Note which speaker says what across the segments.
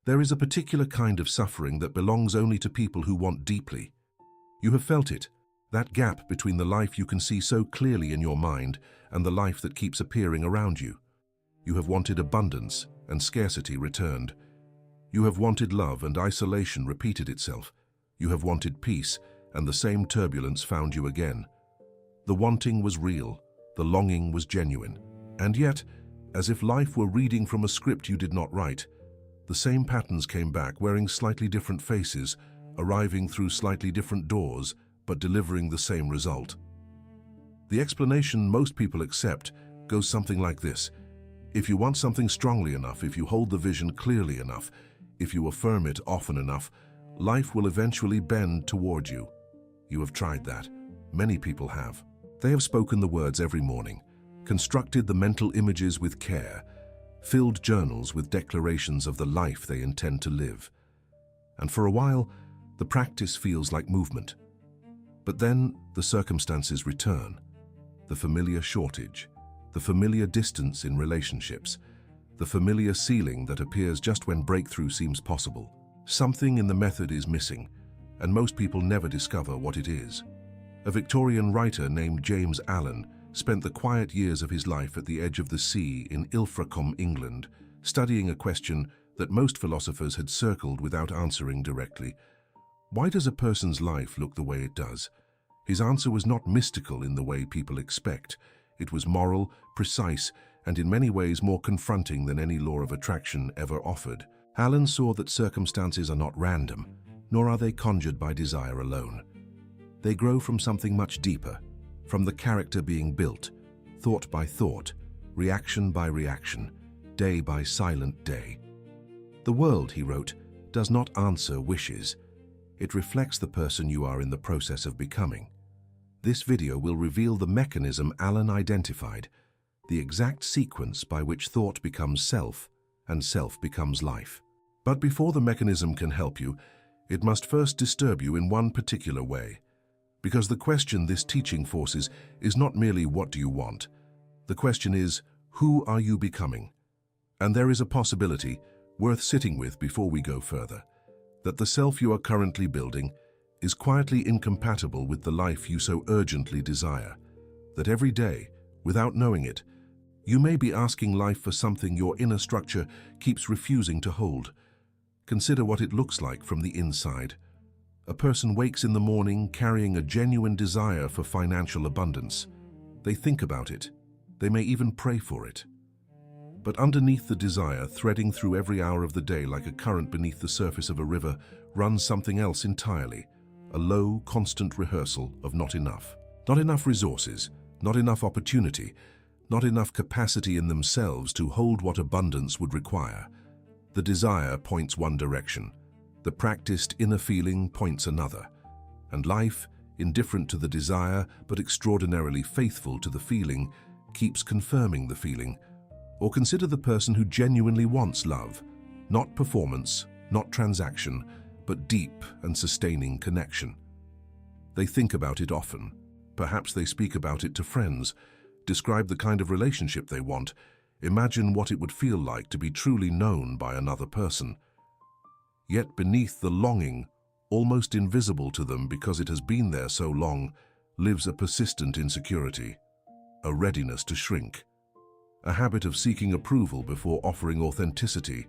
Speaker 1: There is a particular kind of suffering that belongs only to people who want deeply. You have felt it, that gap between the life you can see so clearly in your mind and the life that keeps appearing around you. You have wanted abundance and scarcity returned. You have wanted love and isolation repeated itself. You have wanted peace and the same turbulence found you again. The wanting was real, the longing was genuine. And yet, as if life were reading from a script you did not write, the same patterns came back wearing slightly different faces, arriving through slightly different doors, but delivering the same result. The explanation most people accept goes something like this. If you want something strongly enough, if you hold the vision clearly enough, if you affirm it often enough, life will eventually bend toward you. You have tried that. Many people have. They have spoken the words every morning, constructed the mental images with care, filled journals with declarations of the life they intend to live. And for a while, the practice feels like movement. But then the circumstances return. The familiar shortage, the familiar distance in relationships, the familiar ceiling that appears just when breakthrough seems possible. Something in the method is missing, and most people never discover what it is. A Victorian writer named James Allen spent the quiet years of his life at the edge of the sea in Ilfracombe, England, studying a question that most philosophers had circled without answering directly. Why does a person's life look the way it does? His answer was not mystical in the way people expect. It was moral, precise, and in many ways more confronting than any law of attraction ever offered. Allen saw that circumstances are not random, nor are they conjured by desire alone. They grow from something much deeper, from the character being built, thought by thought, reaction by reaction, day by silent day. The world, he wrote, does not answer wishes. It reflects the person you are in the process of becoming. This video will reveal the mechanism Allen identified, the exact sequence by which thought becomes self and self becomes life. But before the mechanism can help you, it must first disturb you in one particular way. Because the question this teaching forces is not merely what do you want? The question is, who are you becoming? And there is a possibility, worth sitting with before we go further, that the self you are currently building is quietly incompatible with the life you so urgently desire, that every day, without knowing it, you may be asking life for something your inner structure keeps refusing to hold. Consider what it looks like from the inside. A person wakes in the morning carrying a genuine desire for financial abundance. They think about it. They may even pray for it. But underneath the desire, threading through every hour of the day like a current beneath the surface of a river, runs something else entirely, a low, constant rehearsal of not enough. Not enough resources, not enough opportunity, not enough capacity in themselves to hold what abundance would require. The desire points one direction. The practiced inner feeling points another. And life, indifferent to the desire but extraordinarily faithful to the feeling, keeps confirming the feeling. Or consider the person who genuinely wants love, not performance, not transaction, but deep and sustaining connection. They think about it often. Perhaps they speak about it to friends, describe the kind of relationship they want, imagine what it would feel like to be truly known by another person. Yet beneath the longing, almost invisible to them because it has been there so long, lives a persistent insecurity, a readiness to shrink, a habit of seeking approval before offering authenticity.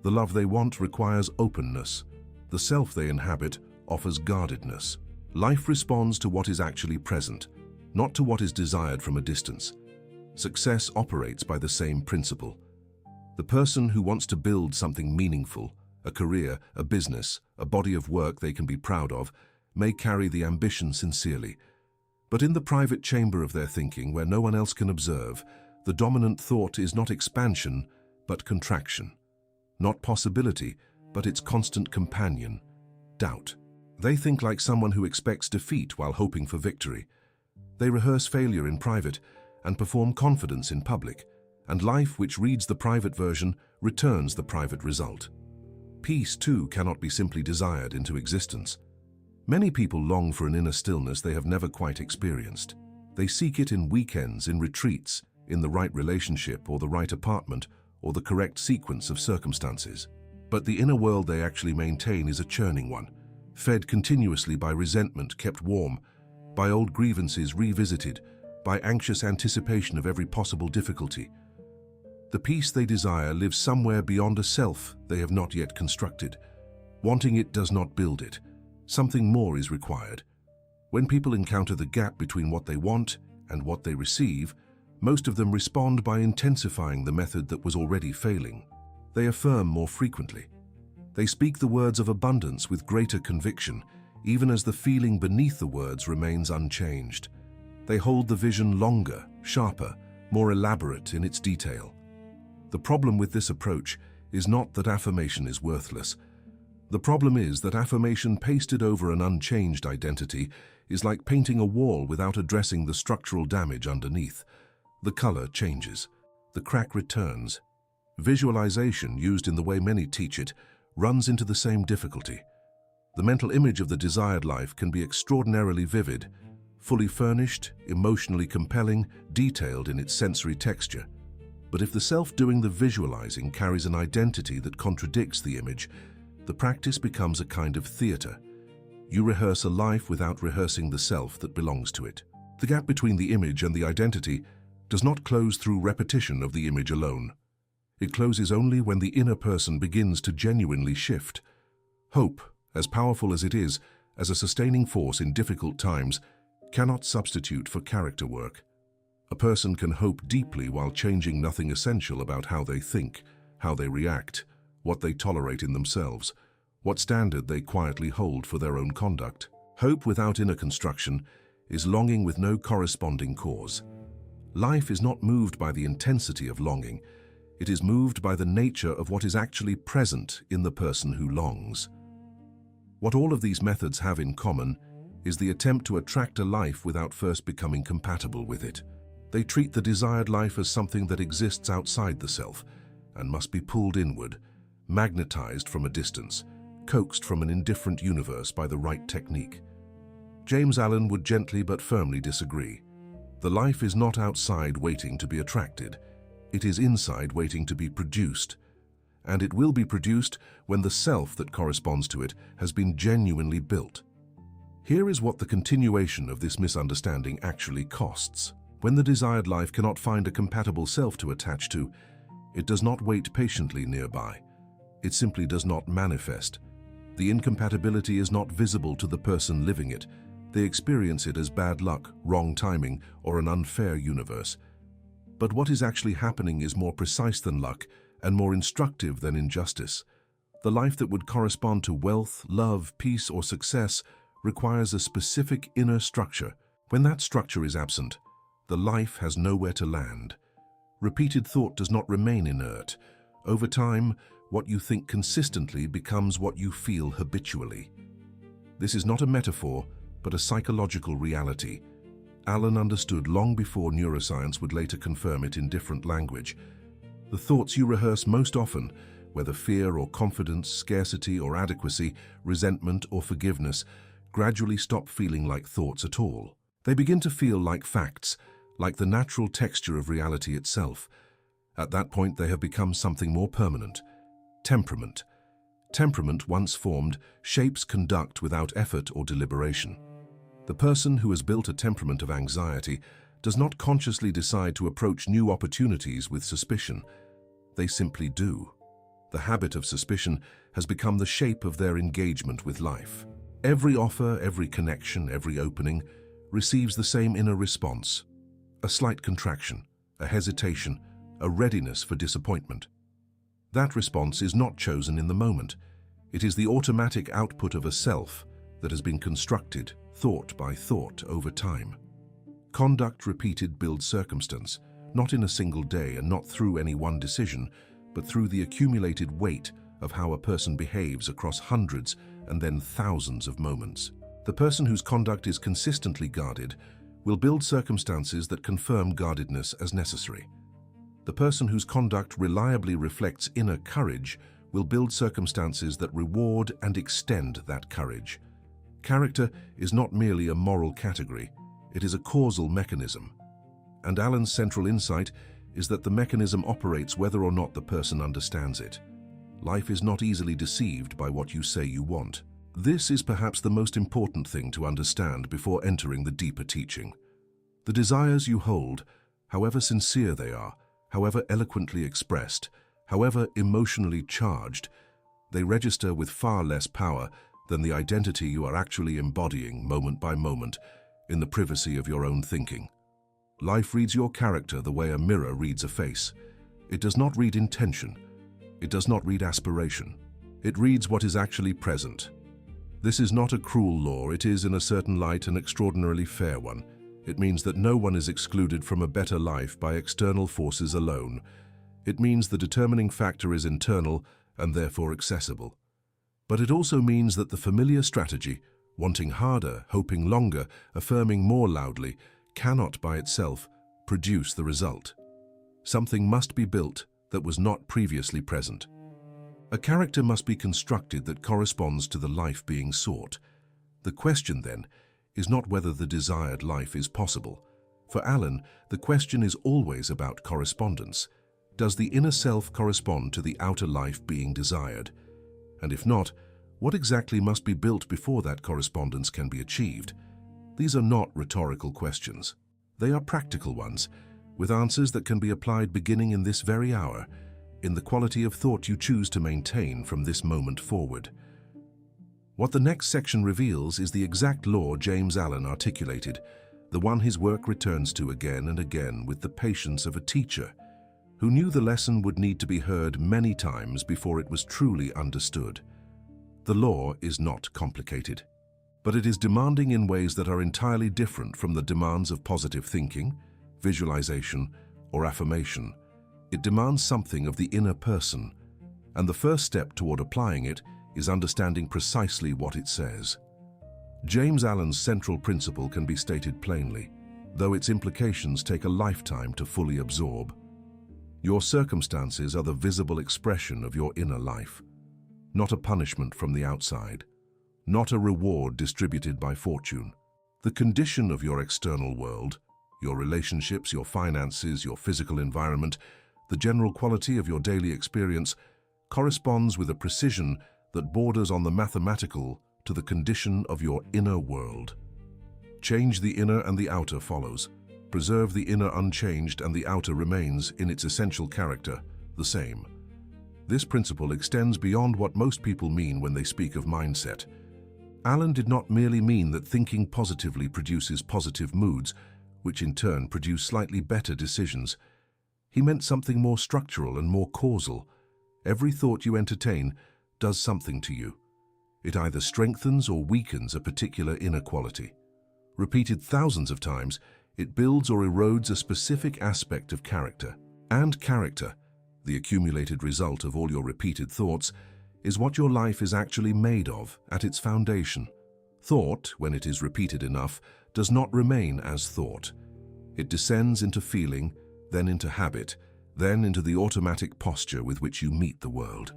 Speaker 1: The love they want requires openness. The self they inhabit offers guardedness. Life responds to what is actually present, not to what is desired from a distance. Success operates by the same principle. The person who wants to build something meaningful, a career, a business, a body of work they can be proud of, may carry the ambition sincerely. But in the private chamber of their thinking, where no one else can observe, the dominant thought is not expansion, but contraction. Not possibility, but its constant companion, doubt. They think like someone who expects defeat while hoping for victory. They rehearse failure in private and perform confidence in public, and life, which reads the private version, returns the private result. Peace, too, cannot be simply desired into existence. Many people long for an inner stillness they have never quite experienced. They seek it in weekends, in retreats, in the right relationship or the right apartment or the correct sequence of circumstances. But the inner world they actually maintain is a churning one, fed continuously by resentment kept warm, by old grievances revisited, by anxious anticipation of every possible difficulty. The peace they desire lives somewhere beyond a self they have not yet constructed. Wanting it does not build it. Something more is required. When people encounter the gap between what they want and what they receive, most of them respond by intensifying the method that was already failing. They affirm more frequently. They speak the words of abundance with greater conviction, even as the feeling beneath the words remains unchanged. They hold the vision longer, sharper, more elaborate in its detail. The problem with this approach is not that affirmation is worthless. The problem is that affirmation pasted over an unchanged identity is like painting a wall without addressing the structural damage underneath. The color changes. The crack returns. Visualization, used in the way many teach it, runs into the same difficulty. The mental image of the desired life can be extraordinarily vivid, fully furnished, emotionally compelling, detailed in its sensory texture. But if the self doing the visualizing carries an identity that contradicts the image, the practice becomes a kind of theater. You rehearse a life without rehearsing the self that belongs to it. The gap between the image and the identity does not close through repetition of the image alone. It closes only when the inner person begins to genuinely shift. Hope, as powerful as it is, as a sustaining force in difficult times, cannot substitute for character work. A person can hope deeply while changing nothing essential about how they think, how they react, what they tolerate in themselves, what standard they quietly hold for their own conduct. Hope without inner construction is longing with no corresponding cause. Life is not moved by the intensity of longing. It is moved by the nature of what is actually present in the person who longs. What all of these methods have in common is the attempt to attract a life without first becoming compatible with it. They treat the desired life as something that exists outside the self and must be pulled inward, magnetized from a distance, coaxed from an indifferent universe by the right technique. James Allen would gently but firmly disagree. The life is not outside waiting to be attracted. It is inside waiting to be produced. And it will be produced when the self that corresponds to it has been genuinely built. Here is what the continuation of this misunderstanding actually costs. When the desired life cannot find a compatible self to attach to, it does not wait patiently nearby. It simply does not manifest. The incompatibility is not visible to the person living it. They experience it as bad luck, wrong timing, or an unfair universe. But what is actually happening is more precise than luck and more instructive than injustice. The life that would correspond to wealth, love, peace, or success requires a specific inner structure. When that structure is absent, the life has nowhere to land. Repeated thought does not remain inert. Over time, what you think consistently becomes what you feel habitually. This is not a metaphor, but a psychological reality. Allen understood long before neuroscience would later confirm it in different language. The thoughts you rehearse most often, whether fear or confidence, scarcity or adequacy, resentment or forgiveness, gradually stop feeling like thoughts at all. They begin to feel like facts, like the natural texture of reality itself. At that point, they have become something more permanent. Temperament. Temperament, once formed, shapes conduct without effort or deliberation. The person who has built a temperament of anxiety does not consciously decide to approach new opportunities with suspicion. They simply do. The habit of suspicion has become the shape of their engagement with life. Every offer, every connection, every opening receives the same inner response. A slight contraction, a hesitation, a readiness for disappointment. That response is not chosen in the moment. It is the automatic output of a self that has been constructed, thought by thought, over time. Conduct repeated builds circumstance, not in a single day and not through any one decision, but through the accumulated weight of how a person behaves across hundreds and then thousands of moments. The person whose conduct is consistently guarded will build circumstances that confirm guardedness as necessary. The person whose conduct reliably reflects inner courage will build circumstances that reward and extend that courage. Character is not merely a moral category, it is a causal mechanism. And Allen's central insight is that the mechanism operates whether or not the person understands it. Life is not easily deceived by what you say you want. This is perhaps the most important thing to understand before entering the deeper teaching. The desires you hold, however sincere they are, however eloquently expressed, however emotionally charged, they register with far less power than the identity you are actually embodying moment by moment in the privacy of your own thinking. Life reads your character the way a mirror reads a face. It does not read intention. It does not read aspiration. It reads what is actually present. This is not a cruel law. It is, in a certain light, an extraordinarily fair one. It means that no one is excluded from a better life by external forces alone. It means the determining factor is internal and therefore accessible. But it also means that the familiar strategy, wanting harder, hoping longer, affirming more loudly, cannot by itself produce the result. Something must be built that was not previously present. A character must be constructed that corresponds to the life being sought. The question, then, is not whether the desired life is possible. For Alan, the question is always about correspondence. Does the inner self correspond to the outer life being desired? And if not, what exactly must be built before that correspondence can be achieved? These are not rhetorical questions. They are practical ones, with answers that can be applied beginning in this very hour, in the quality of thought you choose to maintain from this moment forward. What the next section reveals is the exact law James Allen articulated, the one his work returns to again and again with the patience of a teacher, who knew the lesson would need to be heard many times before it was truly understood. The law is not complicated, but it is demanding in ways that are entirely different from the demands of positive thinking, visualization, or affirmation. It demands something of the inner person, and the first step toward applying it is understanding precisely what it says. James Allen's central principle can be stated plainly, though its implications take a lifetime to fully absorb. Your circumstances are the visible expression of your inner life, not a punishment from the outside, not a reward distributed by fortune. The condition of your external world, your relationships, your finances, your physical environment, the general quality of your daily experience, corresponds with a precision that borders on the mathematical to the condition of your inner world. Change the inner and the outer follows. Preserve the inner unchanged and the outer remains, in its essential character, the same. This principle extends beyond what most people mean when they speak of mindset. Allen did not merely mean that thinking positively produces positive moods, which in turn produce slightly better decisions. He meant something more structural and more causal. Every thought you entertain does something to you. It either strengthens or weakens a particular inner quality. Repeated thousands of times, it builds or erodes a specific aspect of character. And character, the accumulated result of all your repeated thoughts, is what your life is actually made of at its foundation. Thought, when it is repeated enough, does not remain as thought. It descends into feeling, then into habit, then into the automatic posture with which you meet the world.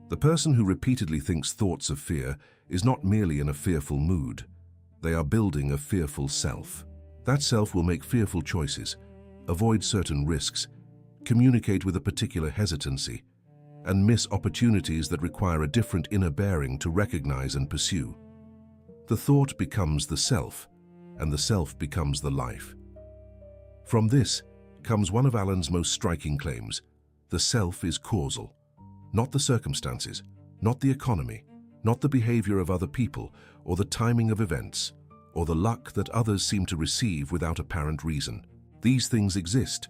Speaker 1: The person who repeatedly thinks thoughts of fear is not merely in a fearful mood. They are building a fearful self. That self will make fearful choices, avoid certain risks, communicate with a particular hesitancy, and miss opportunities that require a different inner bearing to recognize and pursue. The thought becomes the self, and the self becomes the life. From this comes one of Allen's most striking claims: the self is causal. Not the circumstances, not the economy, not the behavior of other people, or the timing of events, or the luck that others seem to receive without apparent reason. These things exist,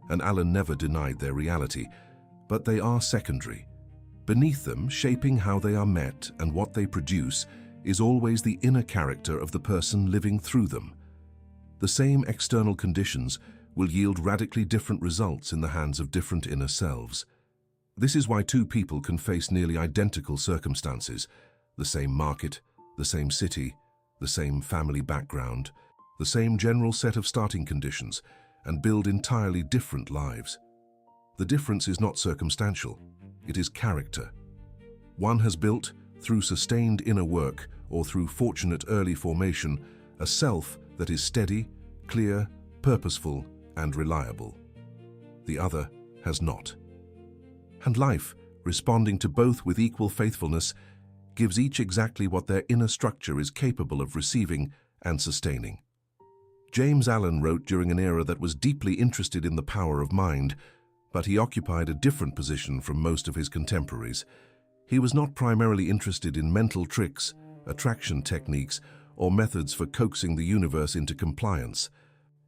Speaker 1: and Allen never denied their reality, but they are secondary. Beneath them, shaping how they are met and what they produce, is always the inner character of the person living through them. The same external conditions will yield radically different results in the hands of different inner selves. This is why two people can face nearly identical circumstances, the same market, the same city, the same family background, the same general set of starting conditions, and build entirely different lives. The difference is not circumstantial, it is character. One has built, through sustained inner work or through fortunate early formation, a self that is steady, clear, purposeful, and reliable. The other has not. And life, responding to both with equal faithfulness, gives each exactly what their inner structure is capable of receiving and sustaining. James Allen wrote during an era that was deeply interested in the power of mind, but he occupied a different position from most of his contemporaries. He was not primarily interested in mental tricks, attraction techniques, or methods for coaxing the universe into compliance.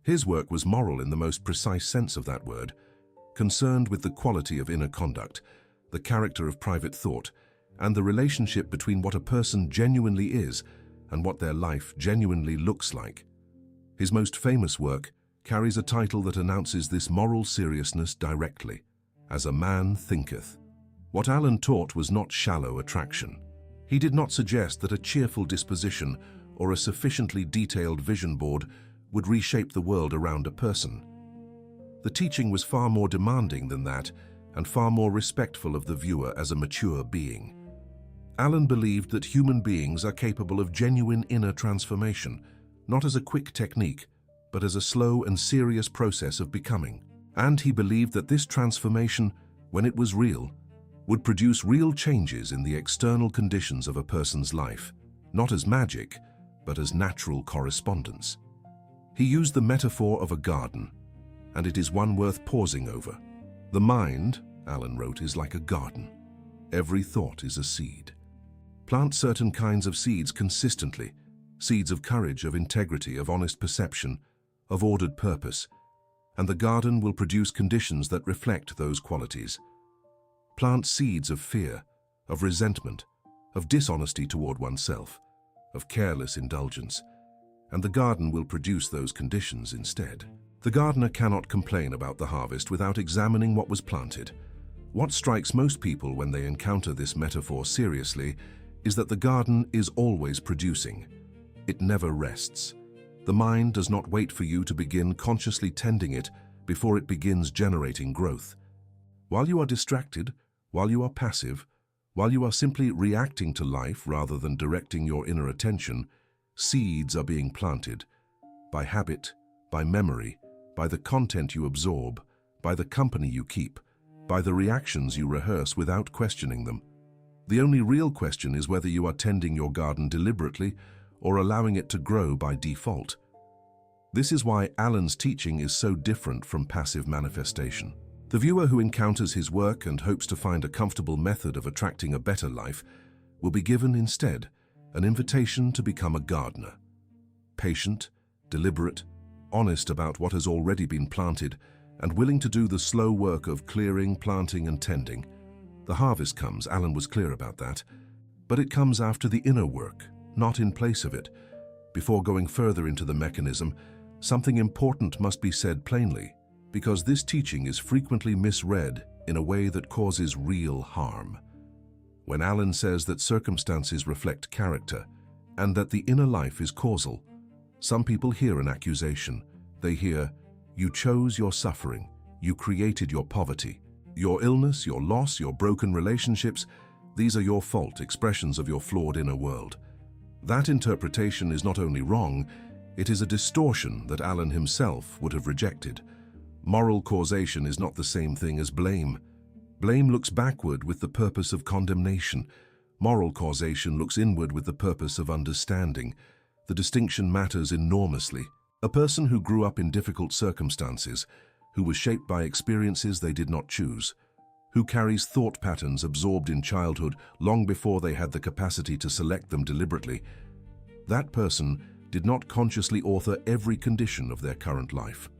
Speaker 1: His work was moral in the most precise sense of that word, concerned with the quality of inner conduct, the character of private thought, and the relationship between what a person genuinely is and what their life genuinely looks like. His most famous work carries a title that announces this moral seriousness directly: As a Man Thinketh. What Allen taught was not shallow attraction. He did not suggest that a cheerful disposition or a sufficiently detailed vision board would reshape the world around a person. The teaching was far more demanding than that, and far more respectful of the viewer as a mature being. Allen believed that human beings are capable of genuine inner transformation, not as a quick technique, but as a slow and serious process of becoming. And he believed that this transformation, when it was real, would produce real changes in the external conditions of a person's life, not as magic, but as natural correspondence. He used the metaphor of a garden, and it is one worth pausing over. The mind, Allen wrote, is like a garden. Every thought is a seed. Plant certain kinds of seeds consistently, seeds of courage, of integrity, of honest perception, of ordered purpose, and the garden will produce conditions that reflect those qualities. Plant seeds of fear, of resentment, of dishonesty toward oneself, of careless indulgence, and the garden will produce those conditions instead. The gardener cannot complain about the harvest without examining what was planted. What strikes most people when they encounter this metaphor seriously is that the garden is always producing. It never rests. The mind does not wait for you to begin consciously tending it before it begins generating growth. While you are distracted, while you are passive, while you are simply reacting to life rather than directing your inner attention, seeds are being planted by habit, by memory, by the content you absorb, by the company you keep, by the reactions you rehearse without questioning them. The only real question is whether you are tending your garden deliberately or allowing it to grow by default. This is why Allen's teaching is so different from passive manifestation. The viewer who encounters his work and hopes to find a comfortable method of attracting a better life will be given instead an invitation to become a gardener. Patient, deliberate, honest about what has already been planted, and willing to do the slow work of clearing, planting, and tending. The harvest comes, Allen was clear about that, but it comes after the inner work, not in place of it. Before going further into the mechanism, something important must be said plainly, because this teaching is frequently misread in a way that causes real harm. When Allen says that circumstances reflect character and that the inner life is causal, some people hear an accusation. They hear, "You chose your suffering, you created your poverty, your illness, your loss, your broken relationships, these are your fault, expressions of your flawed inner world." That interpretation is not only wrong, it is a distortion that Allen himself would have rejected. Moral causation is not the same thing as blame. Blame looks backward with the purpose of condemnation. Moral causation looks inward with the purpose of understanding. The distinction matters enormously. A person who grew up in difficult circumstances, who was shaped by experiences they did not choose, who carries thought patterns absorbed in childhood long before they had the capacity to select them deliberately, that person did not consciously author every condition of their current life.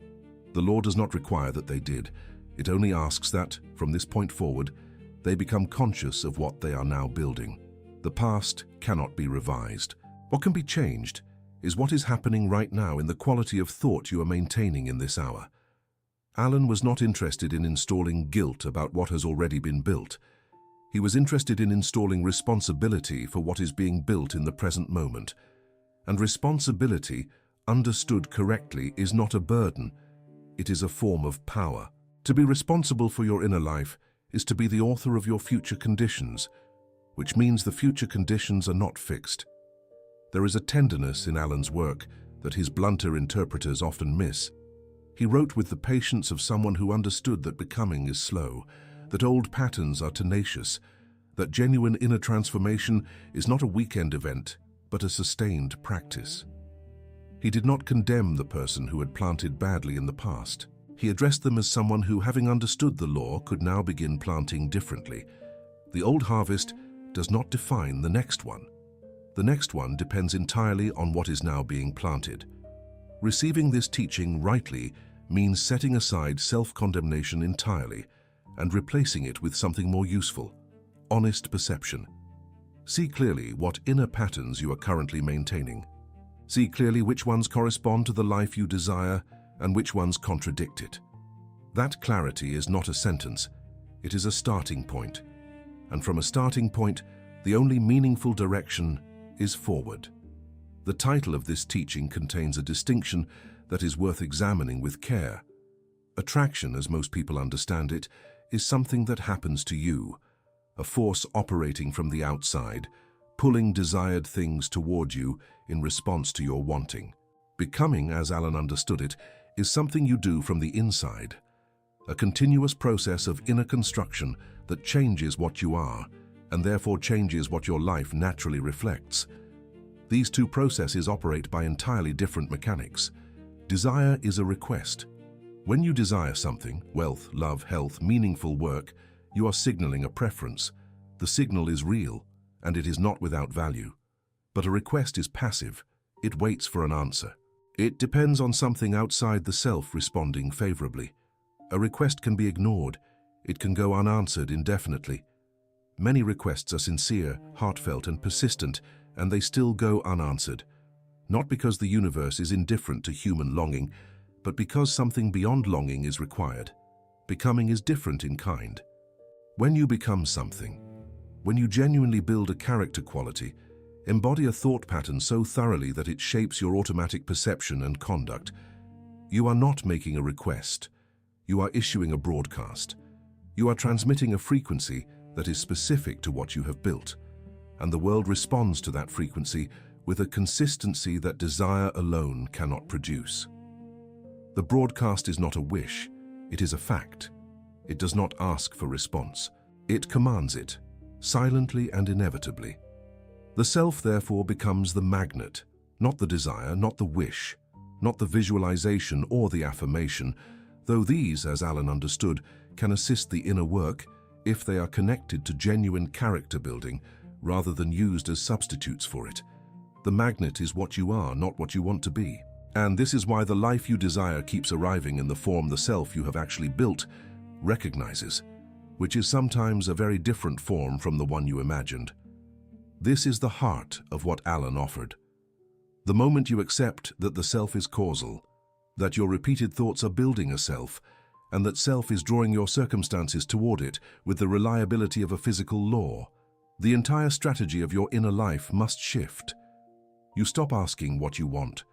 Speaker 1: The law does not require that they did. It only asks that, from this point forward, they become conscious of what they are now building. The past cannot be revised. What can be changed is what is happening right now in the quality of thought you are maintaining in this hour. Allen was not interested in installing guilt about what has already been built. He was interested in installing responsibility for what is being built in the present moment. And responsibility, understood correctly, is not a burden. It is a form of power. To be responsible for your inner life is to be the author of your future conditions, which means the future conditions are not fixed. There is a tenderness in Allen's work that his blunter interpreters often miss. He wrote with the patience of someone who understood that becoming is slow, that old patterns are tenacious, that genuine inner transformation is not a weekend event, but a sustained practice. He did not condemn the person who had planted badly in the past. He addressed them as someone who, having understood the law, could now begin planting differently. The old harvest does not define the next one. The next one depends entirely on what is now being planted. Receiving this teaching rightly means setting aside self-condemnation entirely and replacing it with something more useful: honest perception. See clearly what inner patterns you are currently maintaining. See clearly which ones correspond to the life you desire and which ones contradict it. That clarity is not a sentence, it is a starting point. And from a starting point, the only meaningful direction is forward. The title of this teaching contains a distinction that is worth examining with care. Attraction, as most people understand it, is something that happens to you, a force operating from the outside, pulling desired things toward you in response to your wanting. Becoming, as Alan understood it, is something you do from the inside, a continuous process of inner construction that changes what you are, and therefore changes what your life naturally reflects. These two processes operate by entirely different mechanics. Desire is a request. When you desire something, wealth, love, health, meaningful work, you are signaling a preference. The signal is real, and it is not without value. But a request is passive. It waits for an answer. It depends on something outside the self responding favorably. A request can be ignored. It can go unanswered indefinitely. Many requests are sincere, heartfelt, and persistent, and they still go unanswered. Not because the universe is indifferent to human longing, but because something beyond longing is required. Becoming is different in kind. When you become something, when you genuinely build a character quality, embody a thought pattern so thoroughly that it shapes your automatic perception and conduct, you are not making a request. You are issuing a broadcast. You are transmitting a frequency that is specific to what you have built, and the world responds to that frequency with a consistency that desire alone cannot produce. The broadcast is not a wish, it is a fact. It does not ask for response. It commands it, silently and inevitably. The self, therefore, becomes the magnet, not the desire, not the wish, not the visualization or the affirmation, though these, as Alan understood, can assist the inner work if they are connected to genuine character building rather than used as substitutes for it. The magnet is what you are, not what you want to be. And this is why the life you desire keeps arriving in the form the self you have actually built recognizes, which is sometimes a very different form from the one you imagined. This is the heart of what Alan offered. The moment you accept that the self is causal, that your repeated thoughts are building a self, and that self is drawing your circumstances toward it with the reliability of a physical law, the entire strategy of your inner life must shift. You stop asking what you want.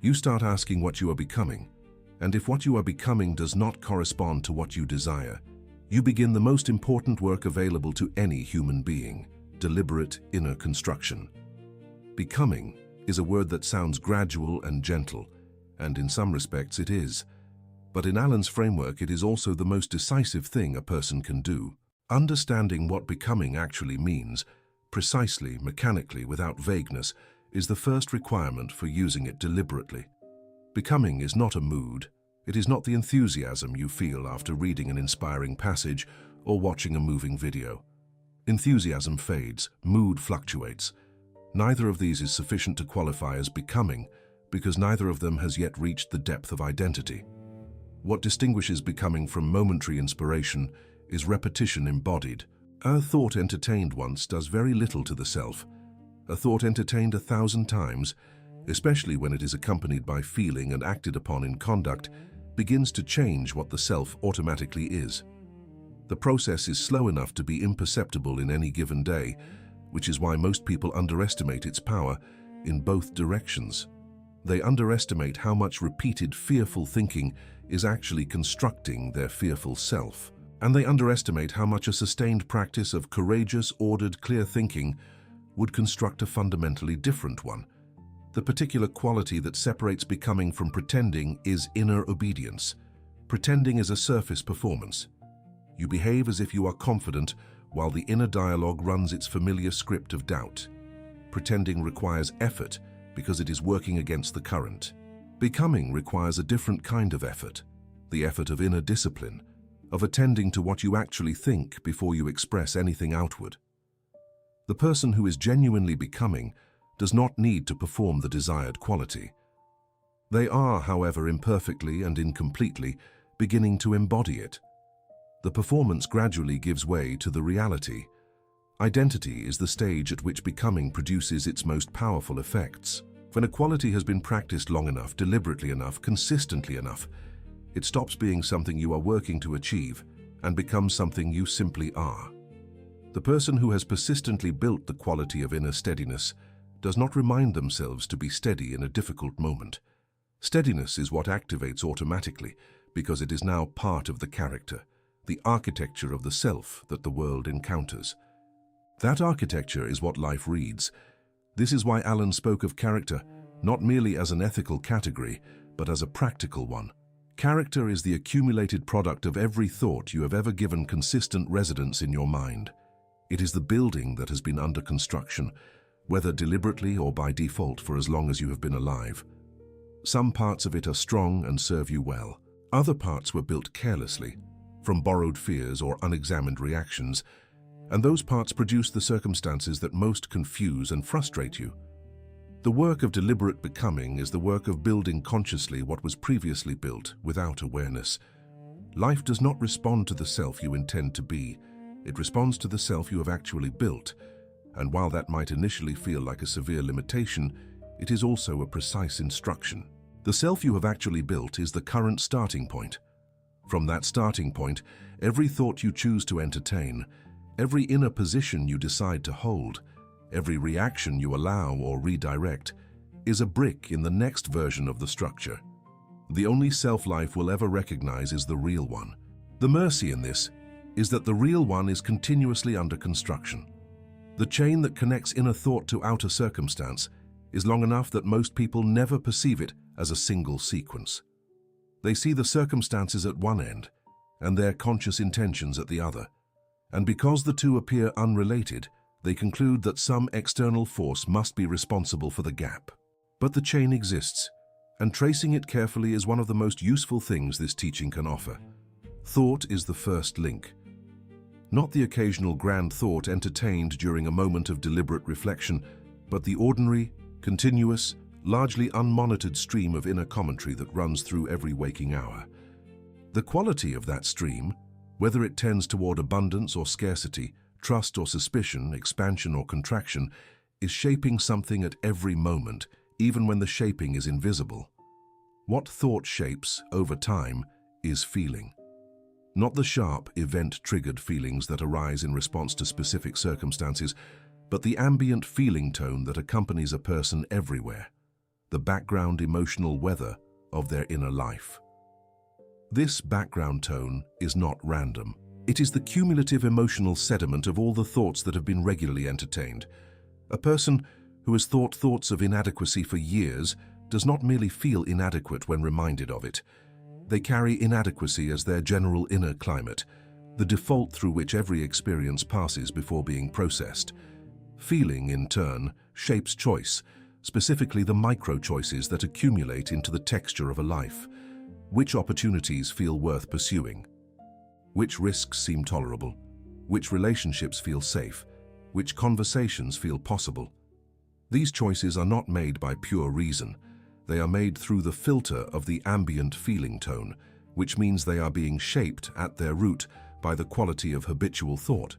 Speaker 1: You start asking what you are becoming, and if what you are becoming does not correspond to what you desire, you begin the most important work available to any human being: deliberate inner construction. Becoming is a word that sounds gradual and gentle, and in some respects it is. But in Alan's framework, it is also the most decisive thing a person can do. Understanding what becoming actually means, precisely, mechanically, without vagueness, is the first requirement for using it deliberately. Becoming is not a mood. It is not the enthusiasm you feel after reading an inspiring passage or watching a moving video. Enthusiasm fades, mood fluctuates. Neither of these is sufficient to qualify as becoming, because neither of them has yet reached the depth of identity. What distinguishes becoming from momentary inspiration is repetition embodied. A thought entertained once does very little to the self. A thought entertained 1,000 times, especially when it is accompanied by feeling and acted upon in conduct, begins to change what the self automatically is. The process is slow enough to be imperceptible in any given day, which is why most people underestimate its power in both directions. They underestimate how much repeated fearful thinking is actually constructing their fearful self. And they underestimate how much a sustained practice of courageous, ordered, clear thinking would construct a fundamentally different one. The particular quality that separates becoming from pretending is inner obedience. Pretending is a surface performance. You behave as if you are confident, while the inner dialogue runs its familiar script of doubt. Pretending requires effort because it is working against the current. Becoming requires a different kind of effort, the effort of inner discipline, of attending to what you actually think before you express anything outward. The person who is genuinely becoming does not need to perform the desired quality. They are, however, imperfectly and incompletely beginning to embody it. The performance gradually gives way to the reality. Identity is the stage at which becoming produces its most powerful effects. When a quality has been practiced long enough, deliberately enough, consistently enough, it stops being something you are working to achieve and becomes something you simply are. The person who has persistently built the quality of inner steadiness does not remind themselves to be steady in a difficult moment. Steadiness is what activates automatically because it is now part of the character, the architecture of the self that the world encounters. That architecture is what life reads. This is why Alan spoke of character not merely as an ethical category, but as a practical one. Character is the accumulated product of every thought you have ever given consistent residence in your mind. It is the building that has been under construction, whether deliberately or by default for as long as you have been alive. Some parts of it are strong and serve you well. Other parts were built carelessly, from borrowed fears or unexamined reactions, and those parts produce the circumstances that most confuse and frustrate you. The work of deliberate becoming is the work of building consciously what was previously built without awareness. Life does not respond to the self you intend to be. It responds to the self you have actually built, and while that might initially feel like a severe limitation, it is also a precise instruction. The self you have actually built is the current starting point. From that starting point, every thought you choose to entertain, every inner position you decide to hold, every reaction you allow or redirect, is a brick in the next version of the structure. The only self life will ever recognize is the real one. The mercy in this is that the real one is continuously under construction. The chain that connects inner thought to outer circumstance is long enough that most people never perceive it as a single sequence. They see the circumstances at one end and their conscious intentions at the other, and because the two appear unrelated, they conclude that some external force must be responsible for the gap. But the chain exists, and tracing it carefully is one of the most useful things this teaching can offer. Thought is the first link. Not the occasional grand thought entertained during a moment of deliberate reflection, but the ordinary, continuous, largely unmonitored stream of inner commentary that runs through every waking hour. The quality of that stream, whether it tends toward abundance or scarcity, trust or suspicion, expansion or contraction, is shaping something at every moment, even when the shaping is invisible. What thought shapes, over time, is feeling. Not the sharp, event-triggered feelings that arise in response to specific circumstances, but the ambient feeling tone that accompanies a person everywhere, the background emotional weather of their inner life. This background tone is not random. It is the cumulative emotional sediment of all the thoughts that have been regularly entertained. A person who has thought thoughts of inadequacy for years does not merely feel inadequate when reminded of it. They carry inadequacy as their general inner climate, the default through which every experience passes before being processed. Feeling, in turn, shapes choice, specifically the micro-choices that accumulate into the texture of a life. Which opportunities feel worth pursuing? Which risks seem tolerable? Which relationships feel safe? Which conversations feel possible? These choices are not made by pure reason. They are made through the filter of the ambient feeling tone, which means they are being shaped at their root by the quality of habitual thought.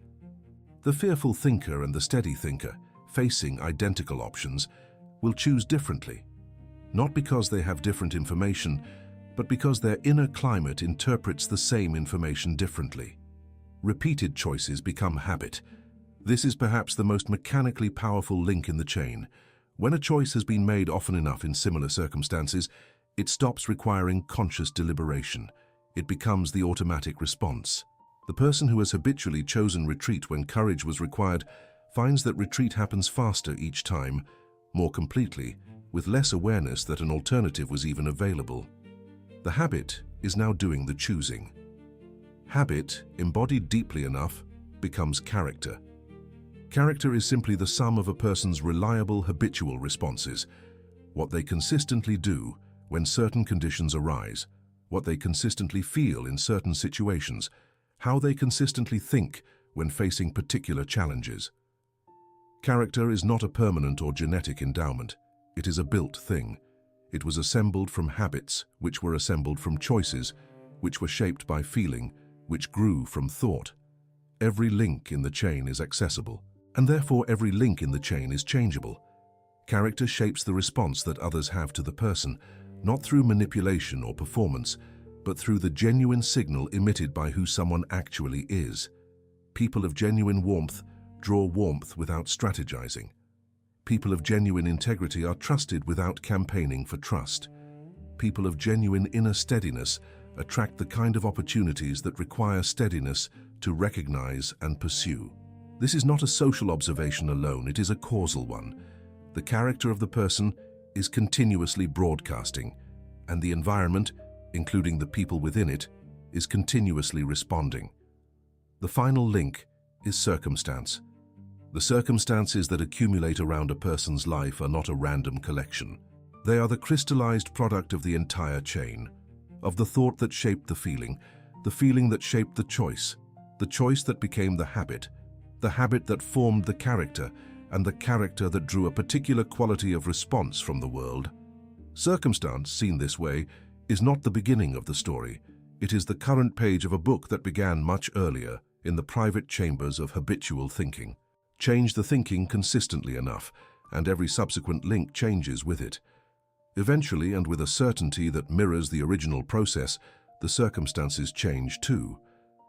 Speaker 1: The fearful thinker and the steady thinker, facing identical options, will choose differently, not because they have different information, but because their inner climate interprets the same information differently. Repeated choices become habit. This is perhaps the most mechanically powerful link in the chain. When a choice has been made often enough in similar circumstances, it stops requiring conscious deliberation. It becomes the automatic response. The person who has habitually chosen retreat when courage was required finds that retreat happens faster each time, more completely, with less awareness that an alternative was even available. The habit is now doing the choosing. Habit, embodied deeply enough, becomes character. Character is simply the sum of a person's reliable, habitual responses, what they consistently do when certain conditions arise, what they consistently feel in certain situations, how they consistently think when facing particular challenges. Character is not a permanent or genetic endowment. It is a built thing. It was assembled from habits, which were assembled from choices, which were shaped by feeling, which grew from thought. Every link in the chain is accessible, and therefore every link in the chain is changeable. Character shapes the response that others have to the person, not through manipulation or performance, but through the genuine signal emitted by who someone actually is. People of genuine warmth draw warmth without strategizing. People of genuine integrity are trusted without campaigning for trust. People of genuine inner steadiness attract the kind of opportunities that require steadiness to recognize and pursue. This is not a social observation alone, it is a causal one. The character of the person is continuously broadcasting, and the environment, including the people within it, is continuously responding. The final link is circumstance. The circumstances that accumulate around a person's life are not a random collection. They are the crystallized product of the entire chain, of the thought that shaped the feeling that shaped the choice that became the habit that formed the character, and the character that drew a particular quality of response from the world. Circumstance, seen this way, is not the beginning of the story. It is the current page of a book that began much earlier, in the private chambers of habitual thinking. Change the thinking consistently enough, and every subsequent link changes with it. Eventually, and with a certainty that mirrors the original process, the circumstances change too.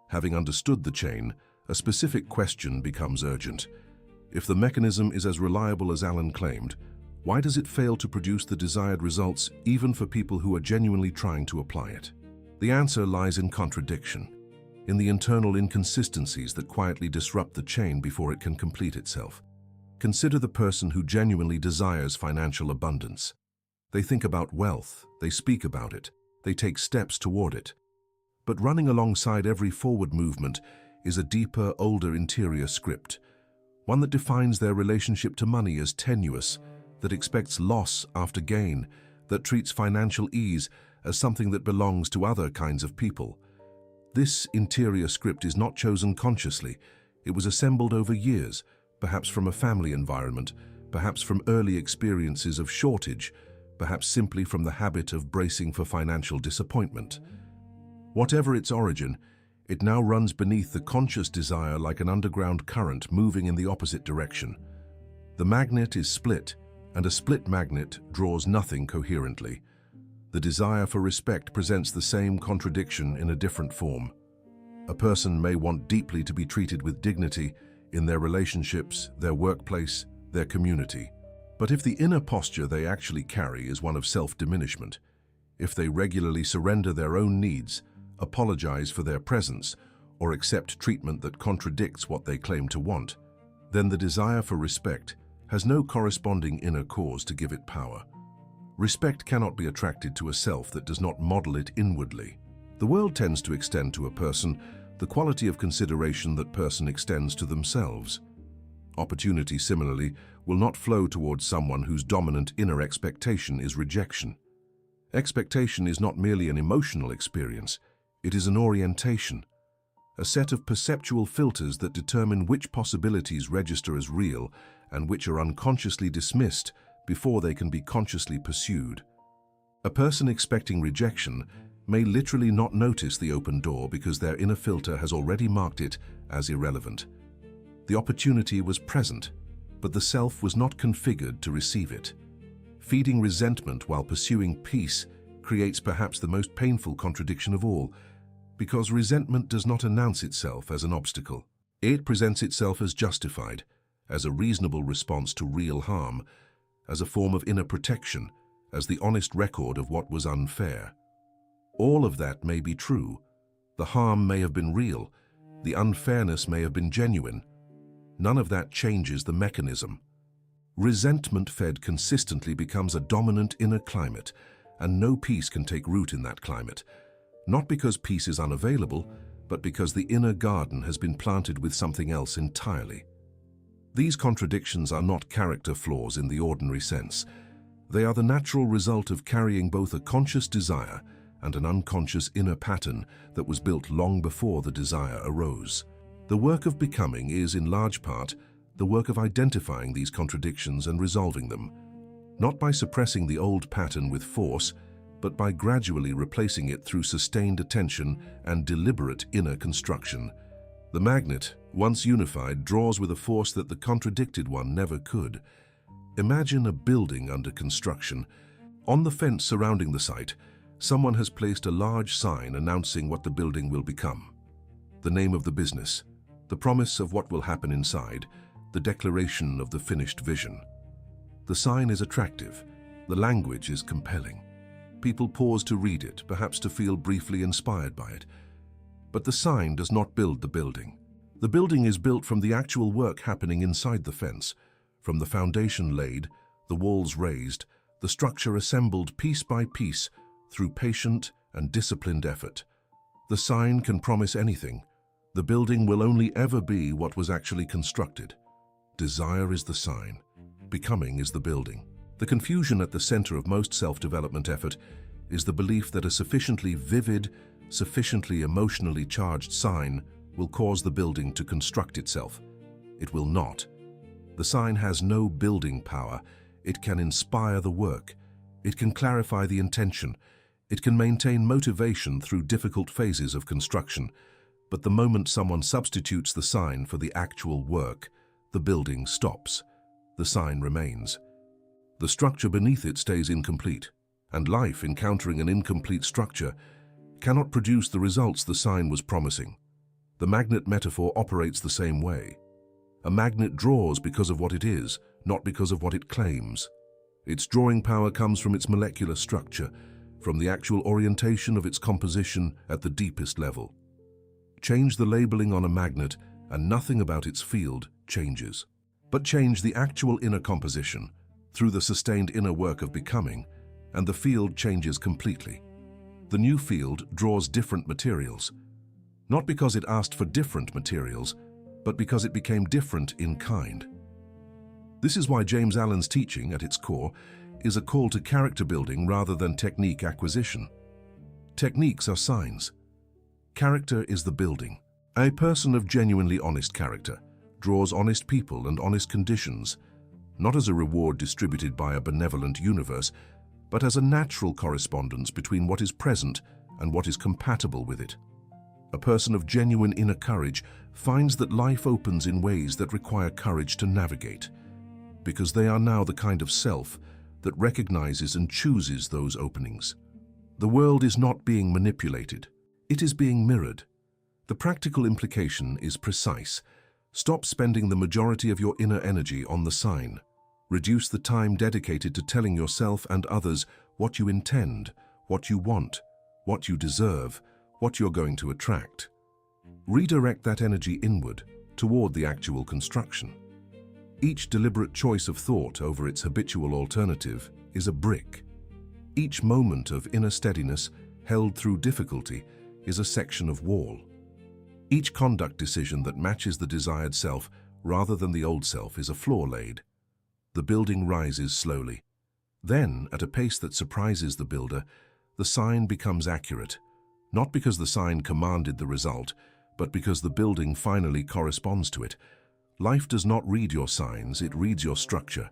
Speaker 1: Having understood the chain, a specific question becomes urgent. If the mechanism is as reliable as Allen claimed, why does it fail to produce the desired results even for people who are genuinely trying to apply it? The answer lies in contradiction, in the internal inconsistencies that quietly disrupt the chain before it can complete itself. Consider the person who genuinely desires financial abundance. They think about wealth, they speak about it, they take steps toward it. But running alongside every forward movement is a deeper, older interior script, one that defines their relationship to money as tenuous, that expects loss after gain, that treats financial ease as something that belongs to other kinds of people. This interior script is not chosen consciously. It was assembled over years, perhaps from a family environment, perhaps from early experiences of shortage, perhaps simply from the habit of bracing for financial disappointment. Whatever its origin, it now runs beneath the conscious desire like an underground current moving in the opposite direction. The magnet is split, and a split magnet draws nothing coherently. The desire for respect presents the same contradiction in a different form. A person may want deeply to be treated with dignity in their relationships, their workplace, their community. But if the inner posture they actually carry is one of self-diminishment, if they regularly surrender their own needs, apologize for their presence, or accept treatment that contradicts what they claim to want, then the desire for respect has no corresponding inner cause to give it power. Respect cannot be attracted to a self that does not model it inwardly. The world tends to extend to a person the quality of consideration that person extends to themselves. Opportunity, similarly, will not flow towards someone whose dominant inner expectation is rejection. Expectation is not merely an emotional experience, it is an orientation, a set of perceptual filters that determine which possibilities register as real and which are unconsciously dismissed before they can be consciously pursued. A person expecting rejection may literally not notice the open door because their inner filter has already marked it as irrelevant. The opportunity was present, but the self was not configured to receive it. Feeding resentment while pursuing peace creates perhaps the most painful contradiction of all, because resentment does not announce itself as an obstacle. It presents itself as justified, as a reasonable response to real harm, as a form of inner protection, as the honest record of what was unfair. All of that may be true. The harm may have been real. The unfairness may have been genuine. None of that changes the mechanism. Resentment fed consistently becomes a dominant inner climate, and no peace can take root in that climate. Not because peace is unavailable, but because the inner garden has been planted with something else entirely. These contradictions are not character flaws in the ordinary sense. They are the natural result of carrying both a conscious desire and an unconscious inner pattern that was built long before the desire arose. The work of becoming is, in large part, the work of identifying these contradictions and resolving them, not by suppressing the old pattern with force, but by gradually replacing it through sustained attention and deliberate inner construction. The magnet, once unified, draws with a force that the contradicted one never could. Imagine a building under construction. On the fence surrounding the site, someone has placed a large sign announcing what the building will become. The name of the business, the promise of what will happen inside, the declaration of the finished vision. The sign is attractive. The language is compelling. People pause to read it, perhaps to feel briefly inspired by it. But the sign does not build the building. The building is built from the actual work happening inside the fence, from the foundation laid, the walls raised, the structure assembled piece by piece through patient and disciplined effort. The sign can promise anything. The building will only ever be what was actually constructed. Desire is the sign. Becoming is the building. The confusion at the center of most self-development effort is the belief that a sufficiently vivid, sufficiently emotionally charged sign will cause the building to construct itself. It will not. The sign has no building power. It can inspire the work. It can clarify the intention. It can maintain motivation through difficult phases of construction. But the moment someone substitutes the sign for the actual work, the building stops. The sign remains. The structure beneath it stays incomplete, and life, encountering an incomplete structure, cannot produce the results the sign was promising. The magnet metaphor operates the same way. A magnet draws because of what it is, not because of what it claims. Its drawing power comes from its molecular structure, from the actual orientation of its composition at the deepest level. Change the labeling on a magnet, and nothing about its field changes. But change the actual inner composition, through the sustained inner work of becoming, and the field changes completely. The new field draws different materials, not because it asked for different materials, but because it became different in kind. This is why James Allen's teaching, at its core, is a call to character building rather than technique acquisition. Techniques are signs. Character is the building. A person of genuinely honest character draws honest people and honest conditions, not as a reward distributed by a benevolent universe, but as a natural correspondence between what is present and what is compatible with it. A person of genuine inner courage finds that life opens in ways that require courage to navigate, because they are now the kind of self that recognizes and chooses those openings. The world is not being manipulated. It is being mirrored. The practical implication is precise. Stop spending the majority of your inner energy on the sign. Reduce the time dedicated to telling yourself and others what you intend, what you want, what you deserve, what you're going to attract. Redirect that energy inward, toward the actual construction. Each deliberate choice of thought over its habitual alternative is a brick. Each moment of inner steadiness, held through difficulty, is a section of wall. Each conduct decision that matches the desired self rather than the old self is a floor laid. The building rises slowly. Then, at a pace that surprises the builder, the sign becomes accurate, not because the sign commanded the result, but because the building finally corresponds to it. Life does not read your signs, it reads your structure.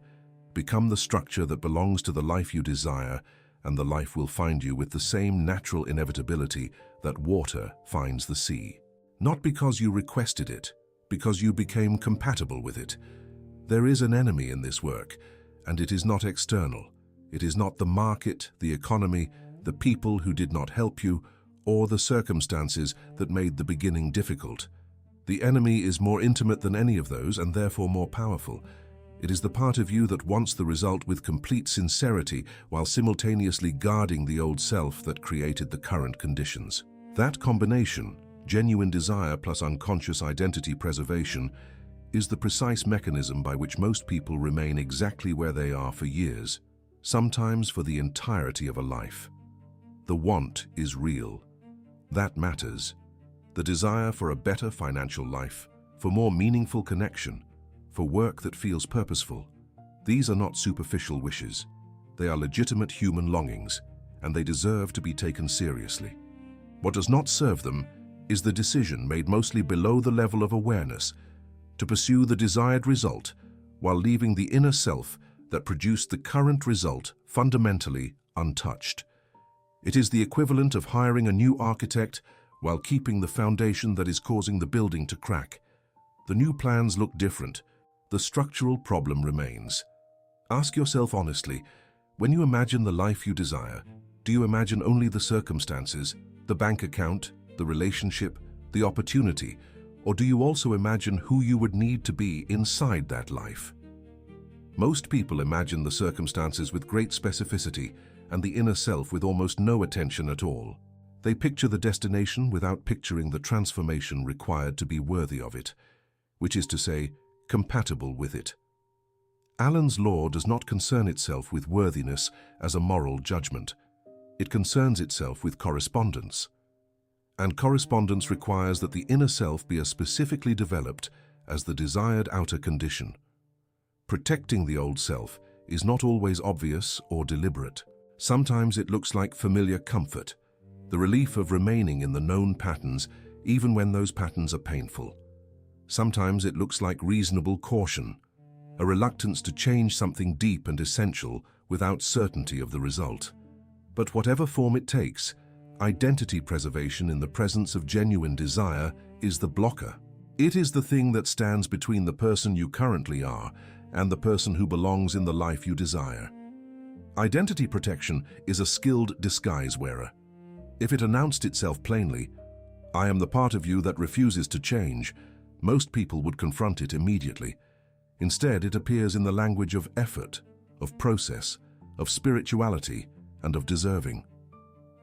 Speaker 1: Become the structure that belongs to the life you desire, and the life will find you with the same natural inevitability that water finds the sea. Not because you requested it, because you became compatible with it. There is an enemy in this work, and it is not external. It is not the market, the economy, the people who did not help you, or the circumstances that made the beginning difficult. The enemy is more intimate than any of those and therefore more powerful. It is the part of you that wants the result with complete sincerity while simultaneously guarding the old self that created the current conditions. That combination, genuine desire plus unconscious identity preservation, is the precise mechanism by which most people remain exactly where they are for years, sometimes for the entirety of a life. The want is real. That matters. The desire for a better financial life, for more meaningful connection, for work that feels purposeful. These are not superficial wishes. They are legitimate human longings, and they deserve to be taken seriously. What does not serve them is the decision made mostly below the level of awareness to pursue the desired result while leaving the inner self that produced the current result fundamentally untouched. It is the equivalent of hiring a new architect while keeping the foundation that is causing the building to crack. The new plans look different. The structural problem remains. Ask yourself honestly, when you imagine the life you desire, do you imagine only the circumstances, the bank account, the relationship, the opportunity, or do you also imagine who you would need to be inside that life? Most people imagine the circumstances with great specificity and the inner self with almost no attention at all. They picture the destination without picturing the transformation required to be worthy of it, which is to say, compatible with it. Allen's law does not concern itself with worthiness as a moral judgment. It concerns itself with correspondence. And correspondence requires that the inner self be as specifically developed as the desired outer condition. Protecting the old self is not always obvious or deliberate. Sometimes it looks like familiar comfort, the relief of remaining in the known patterns even when those patterns are painful. Sometimes it looks like reasonable caution, a reluctance to change something deep and essential without certainty of the result. But whatever form it takes, identity preservation in the presence of genuine desire is the blocker. It is the thing that stands between the person you currently are and the person who belongs in the life you desire. Identity protection is a skilled disguise wearer. If it announced itself plainly, "I am the part of you that refuses to change," most people would confront it immediately. Instead, it appears in the language of effort, of process, of spirituality, and of deserving.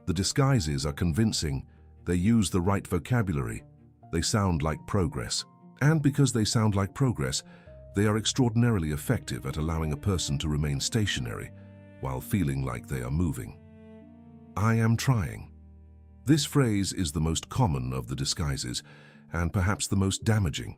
Speaker 1: The disguises are convincing, they use the right vocabulary, they sound like progress. And because they sound like progress, they are extraordinarily effective at allowing a person to remain stationary while feeling like they are moving. I am trying. This phrase is the most common of the disguises, and perhaps the most damaging.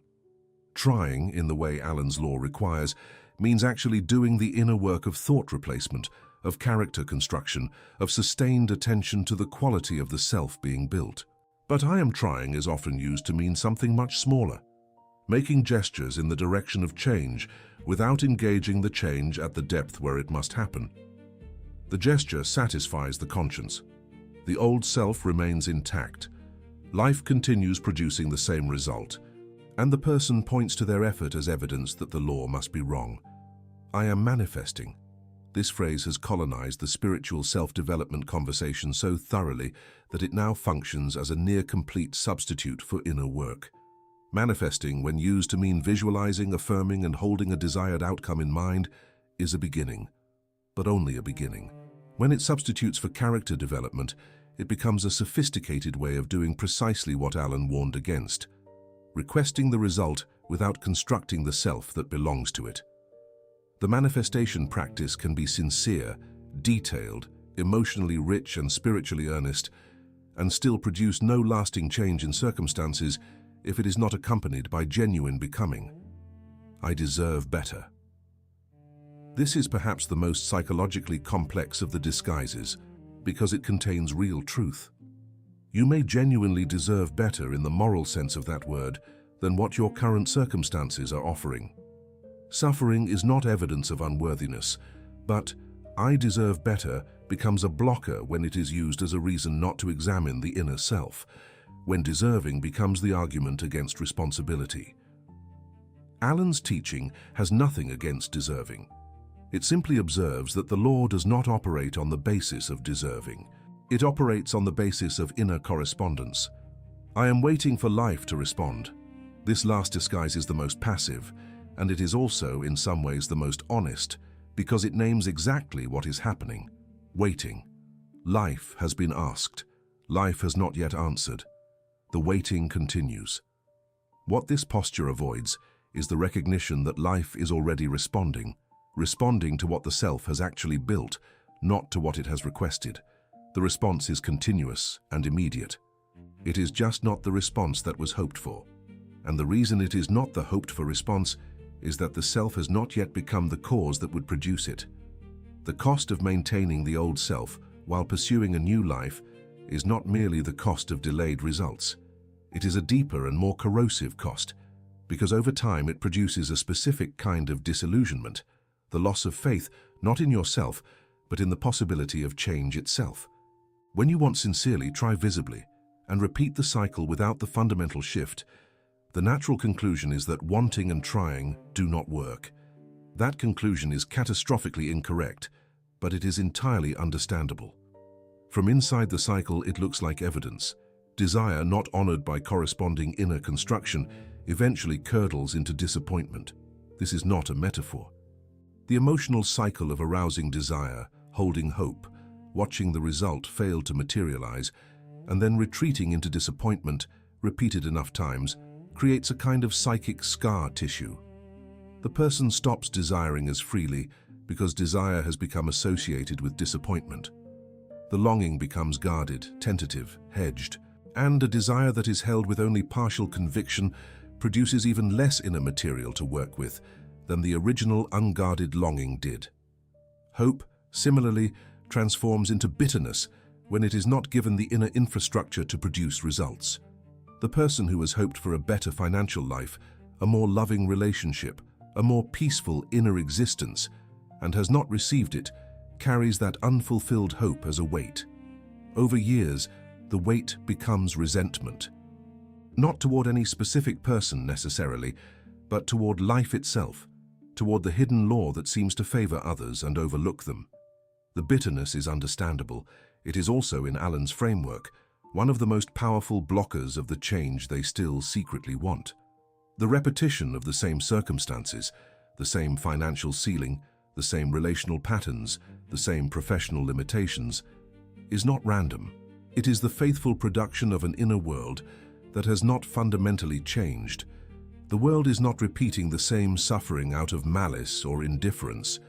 Speaker 1: Trying, in the way Allen's law requires, means actually doing the inner work of thought replacement, of character construction, of sustained attention to the quality of the self being built. But I am trying is often used to mean something much smaller, making gestures in the direction of change without engaging the change at the depth where it must happen. The gesture satisfies the conscience. The old self remains intact. Life continues producing the same result, and the person points to their effort as evidence that the law must be wrong. I am manifesting. This phrase has colonized the spiritual self-development conversation so thoroughly that it now functions as a near-complete substitute for inner work. Manifesting, when used to mean visualizing, affirming, and holding a desired outcome in mind, is a beginning, but only a beginning. When it substitutes for character development, it becomes a sophisticated way of doing precisely what Allen warned against, requesting the result without constructing the self that belongs to it. The manifestation practice can be sincere, detailed, emotionally rich, and spiritually earnest, and still produce no lasting change in circumstances if it is not accompanied by genuine becoming. I deserve better. This is perhaps the most psychologically complex of the disguises, because it contains real truth. You may genuinely deserve better in the moral sense of that word than what your current circumstances are offering. Suffering is not evidence of unworthiness, but I deserve better becomes a blocker when it is used as a reason not to examine the inner self, when deserving becomes the argument against responsibility. Allen's teaching has nothing against deserving. It simply observes that the law does not operate on the basis of deserving. It operates on the basis of inner correspondence. I am waiting for life to respond. This last disguise is the most passive, and it is also, in some ways, the most honest, because it names exactly what is happening. Waiting. Life has been asked. Life has not yet answered. The waiting continues. What this posture avoids is the recognition that life is already responding to what the self has actually built, not to what it has requested. The response is continuous and immediate. It is just not the response that was hoped for. And the reason it is not the hoped-for response is that the self has not yet become the cause that would produce it. The cost of maintaining the old self while pursuing a new life is not merely the cost of delayed results. It is a deeper and more corrosive cost, because over time it produces a specific kind of disillusionment, the loss of faith not in yourself, but in the possibility of change itself. When you want sincerely, try visibly, and repeat the cycle without the fundamental shift. The natural conclusion is that wanting and trying do not work. That conclusion is catastrophically incorrect, but it is entirely understandable. From inside the cycle, it looks like evidence. Desire, not honored by corresponding inner construction, eventually curdles into disappointment. This is not a metaphor. The emotional cycle of arousing desire, holding hope, watching the result fail to materialize, and then retreating into disappointment, repeated enough times, creates a kind of psychic scar tissue. The person stops desiring as freely because desire has become associated with disappointment. The longing becomes guarded, tentative, hedged, and a desire that is held with only partial conviction produces even less inner material to work with than the original unguarded longing did. Hope, similarly, transforms into bitterness when it is not given the inner infrastructure to produce results. The person who has hoped for a better financial life, a more loving relationship, a more peaceful inner existence, and has not received it, carries that unfulfilled hope as a weight. Over years, the weight becomes resentment. Not toward any specific person necessarily, but toward life itself, toward the hidden law that seems to favor others and overlook them. The bitterness is understandable. It is also, in Alan's framework, one of the most powerful blockers of the change they still secretly want. The repetition of the same circumstances, the same financial ceiling, the same relational patterns, the same professional limitations, is not random. It is the faithful production of an inner world that has not fundamentally changed. The world is not repeating the same suffering out of malice or indifference.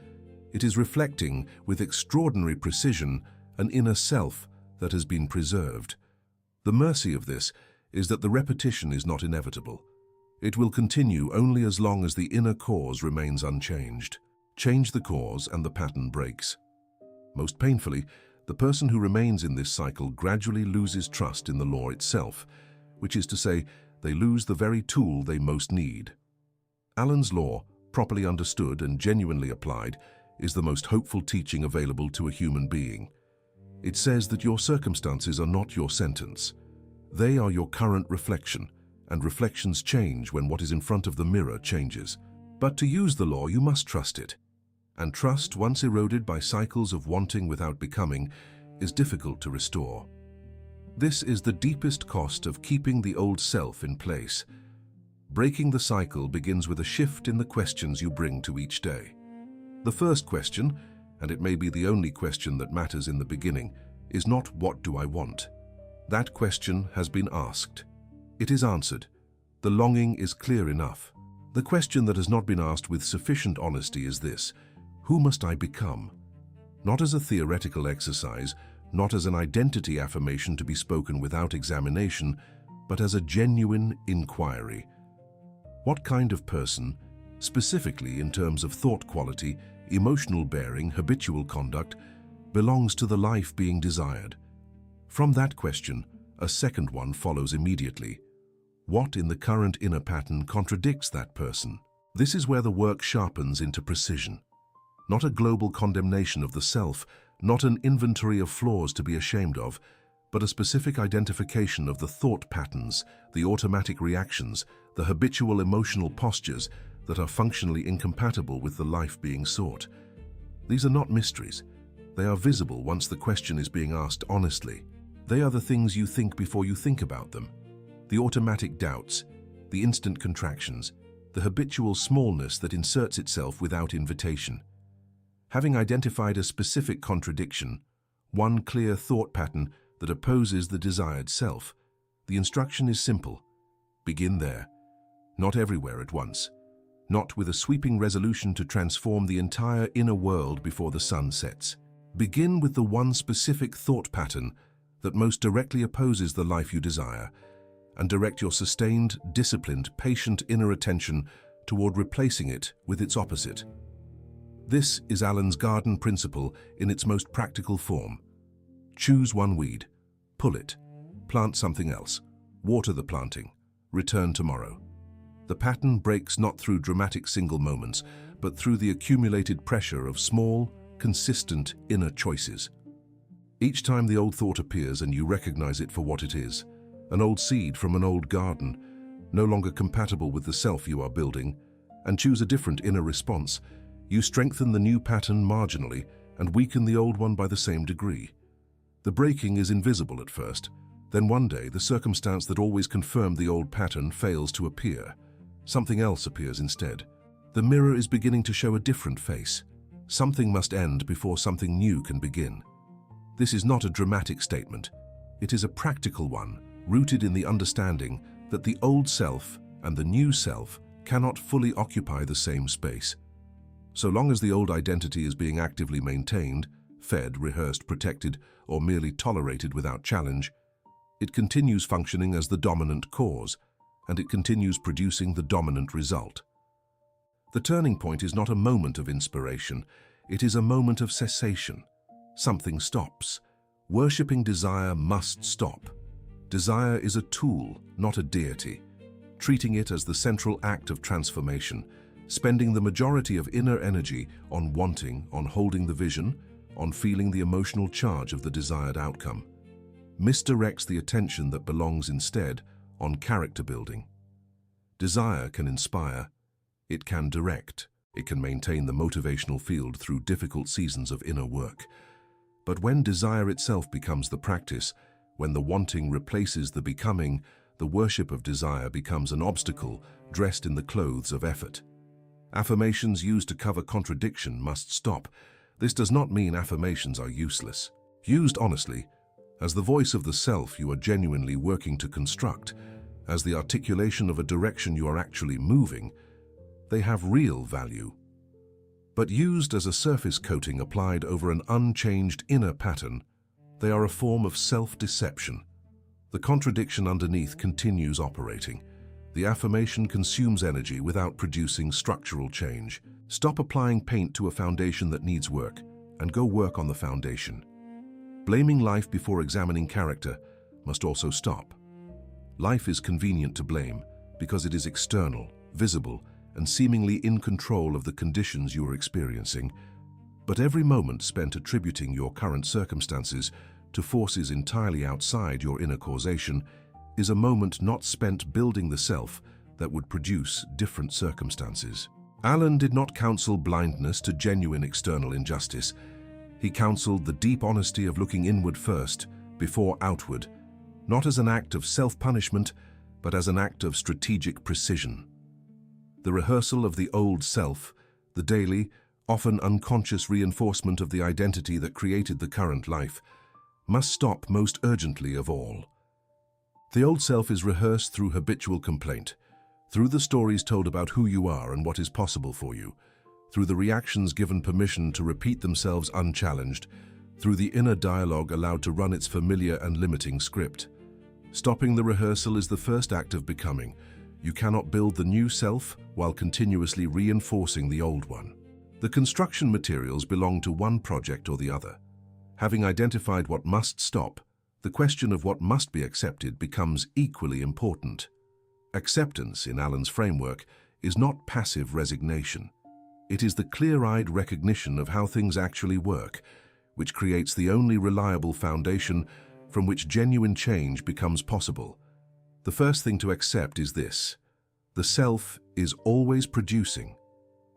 Speaker 1: It is reflecting, with extraordinary precision, an inner self that has been preserved. The mercy of this is that the repetition is not inevitable. It will continue only as long as the inner cause remains unchanged. Change the cause and the pattern breaks. Most painfully, the person who remains in this cycle gradually loses trust in the law itself, which is to say, they lose the very tool they most need. Alan's law, properly understood and genuinely applied, is the most hopeful teaching available to a human being. It says that your circumstances are not your sentence. They are your current reflection, and reflections change when what is in front of the mirror changes. But to use the law, you must trust it. And trust, once eroded by cycles of wanting without becoming, is difficult to restore. This is the deepest cost of keeping the old self in place. Breaking the cycle begins with a shift in the questions you bring to each day. The first question, and it may be the only question that matters in the beginning, is not "What do I want?" That question has been asked. It is answered. The longing is clear enough. The question that has not been asked with sufficient honesty is this: who must I become? Not as a theoretical exercise, not as an identity affirmation to be spoken without examination, but as a genuine inquiry. What kind of person, specifically in terms of thought quality, emotional bearing, habitual conduct, belongs to the life being desired? From that question, a second one follows immediately. What in the current inner pattern contradicts that person? This is where the work sharpens into precision. Not a global condemnation of the self, not an inventory of flaws to be ashamed of, but a specific identification of the thought patterns, the automatic reactions, the habitual emotional postures that are functionally incompatible with the life being sought. These are not mysteries. They are visible once the question is being asked honestly. They are the things you think before you think about them. The automatic doubts, the instant contractions, the habitual smallness that inserts itself without invitation. Having identified a specific contradiction, one clear thought pattern that opposes the desired self, the instruction is simple. Begin there. Not everywhere at once. Not with a sweeping resolution to transform the entire inner world before the sun sets. Begin with the one specific thought pattern that most directly opposes the life you desire, and direct your sustained, disciplined, patient inner attention toward replacing it with its opposite. This is Alan's garden principle in its most practical form. Choose one weed, pull it, plant something else, water the planting, return tomorrow. The pattern breaks not through dramatic single moments, but through the accumulated pressure of small, consistent inner choices. Each time the old thought appears and you recognize it for what it is, an old seed from an old garden, no longer compatible with the self you are building, and choose a different inner response, you strengthen the new pattern marginally and weaken the old one by the same degree. The breaking is invisible at first, then one day the circumstance that always confirmed the old pattern fails to appear. Something else appears instead. The mirror is beginning to show a different face. Something must end before something new can begin. This is not a dramatic statement. It is a practical one, rooted in the understanding that the old self and the new self cannot fully occupy the same space. So long as the old identity is being actively maintained, fed, rehearsed, protected, or merely tolerated without challenge, it continues functioning as the dominant cause, and it continues producing the dominant result. The turning point is not a moment of inspiration, it is a moment of cessation. Something stops. Worshipping desire must stop. Desire is a tool, not a deity. Treating it as the central act of transformation, spending the majority of inner energy on wanting, on holding the vision, on feeling the emotional charge of the desired outcome, misdirects the attention that belongs instead on character building. Desire can inspire, it can direct, it can maintain the motivational field through difficult seasons of inner work. But when desire itself becomes the practice, when the wanting replaces the becoming, the worship of desire becomes an obstacle dressed in the clothes of effort. Affirmations used to cover contradiction must stop. This does not mean affirmations are useless. Used honestly, as the voice of the self you are genuinely working to construct, as the articulation of a direction you are actually moving, they have real value. But used as a surface coating applied over an unchanged inner pattern, they are a form of self-deception. The contradiction underneath continues operating. The affirmation consumes energy without producing structural change. Stop applying paint to a foundation that needs work, and go work on the foundation. Blaming life before examining character must also stop. Life is convenient to blame because it is external, visible, and seemingly in control of the conditions you are experiencing. But every moment spent attributing your current circumstances to forces entirely outside your inner causation is a moment not spent building the self that would produce different circumstances. Alan did not counsel blindness to genuine external injustice. He counseled the deep honesty of looking inward first, before outward, not as an act of self-punishment, but as an act of strategic precision. The rehearsal of the old self, the daily, often unconscious reinforcement of the identity that created the current life, must stop most urgently of all. The old self is rehearsed through habitual complaint, through the stories told about who you are and what is possible for you, through the reactions given permission to repeat themselves unchallenged, through the inner dialogue allowed to run its familiar and limiting script. Stopping the rehearsal is the first act of becoming. You cannot build the new self while continuously reinforcing the old one. The construction materials belong to one project or the other. Having identified what must stop, the question of what must be accepted becomes equally important. Acceptance, in Alan's framework, is not passive resignation. It is the clear-eyed recognition of how things actually work, which creates the only reliable foundation from which genuine change becomes possible. The first thing to accept is this: the self is always producing.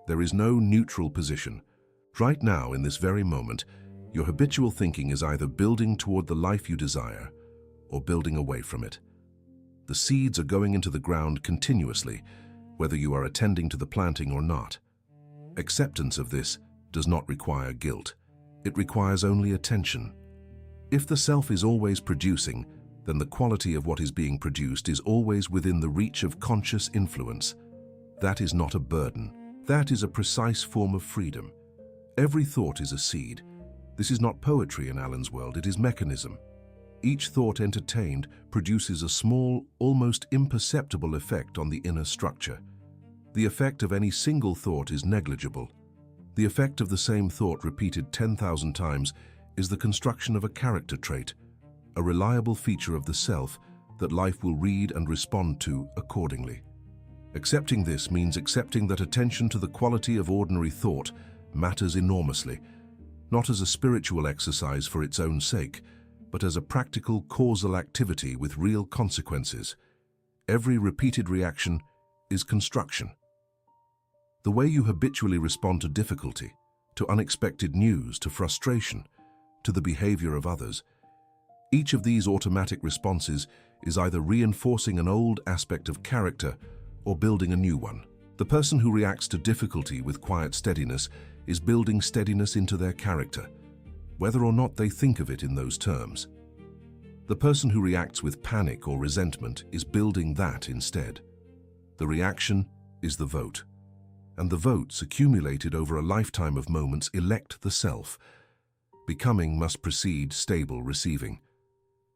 Speaker 1: There is no neutral position. Right now, in this very moment, your habitual thinking is either building toward the life you desire or building away from it. The seeds are going into the ground continuously, whether you are attending to the planting or not. Acceptance of this does not require guilt. It requires only attention. If the self is always producing, then the quality of what is being produced is always within the reach of conscious influence. That is not a burden. That is a precise form of freedom. Every thought is a seed. This is not poetry in Alan's world, it is mechanism. each thought entertained produces a small, almost imperceptible effect on the inner structure. The effect of any single thought is negligible. The effect of the same thought repeated 10,000 times is the construction of a character trait, a reliable feature of the self that life will read and respond to accordingly. Accepting this means accepting that attention to the quality of ordinary thought matters enormously, not as a spiritual exercise for its own sake, but as a practical causal activity with real consequences. Every repeated reaction is construction. The way you habitually respond to difficulty, to unexpected news, to frustration, to the behavior of others, each of these automatic responses is either reinforcing an old aspect of character or building a new one. The person who reacts to difficulty with quiet steadiness is building steadiness into their character, whether or not they think of it in those terms. The person who reacts with panic or resentment is building that instead. The reaction is the vote, and the votes accumulated over a lifetime of moments elect the self. Becoming must precede stable receiving.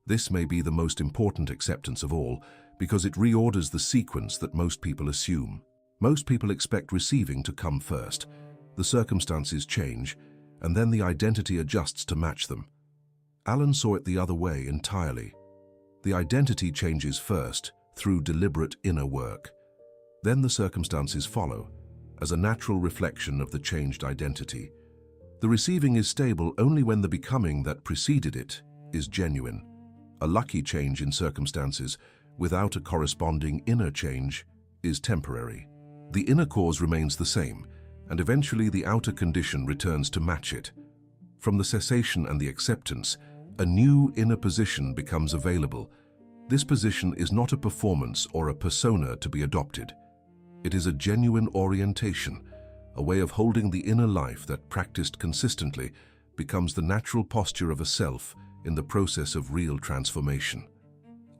Speaker 1: This may be the most important acceptance of all, because it reorders the sequence that most people assume. Most people expect receiving to come first. The circumstances change, and then the identity adjusts to match them. Alan saw it the other way entirely. The identity changes first, through deliberate inner work. Then the circumstances follow, as a natural reflection of the changed identity. The receiving is stable only when the becoming that preceded it is genuine. A lucky change in circumstances, without a corresponding inner change, is temporary. The inner cause remains the same, and eventually the outer condition returns to match it. From the cessation and the acceptance, a new inner position becomes available. This position is not a performance or a persona to be adopted. It is a genuine orientation, a way of holding the inner life that, practiced consistently, becomes the natural posture of a self in the process of real transformation.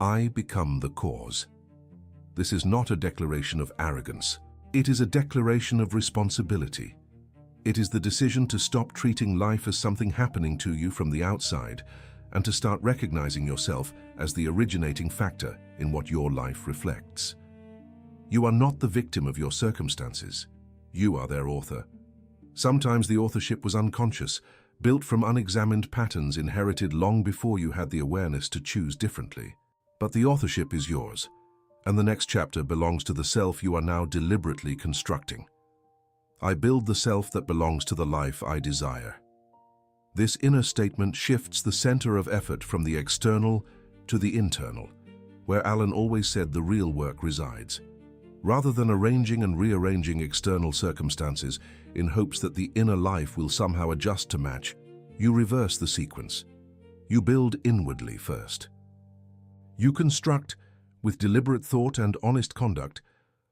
Speaker 1: I become the cause. This is not a declaration of arrogance. It is a declaration of responsibility. It is the decision to stop treating life as something happening to you from the outside and to start recognizing yourself as the originating factor in what your life reflects. You are not the victim of your circumstances. You are their author. Sometimes the authorship was unconscious, built from unexamined patterns inherited long before you had the awareness to choose differently. But the authorship is yours, and the next chapter belongs to the self you are now deliberately constructing. I build the self that belongs to the life I desire. This inner statement shifts the center of effort from the external to the internal, where Alan always said the real work resides. Rather than arranging and rearranging external circumstances in hopes that the inner life will somehow adjust to match, you reverse the sequence. You build inwardly first. You construct, with deliberate thought and honest conduct,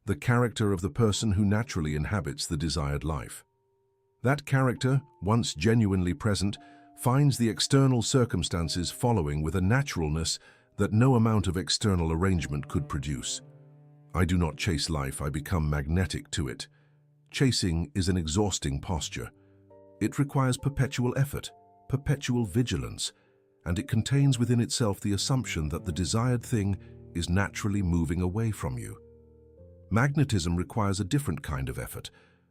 Speaker 1: the character of the person who naturally inhabits the desired life. That character, once genuinely present, finds the external circumstances following with a naturalness that no amount of external arrangement could produce. I do not chase life, I become magnetic to it. Chasing is an exhausting posture. It requires perpetual effort, perpetual vigilance, and it contains within itself the assumption that the desired thing is naturally moving away from you. Magnetism requires a different kind of effort,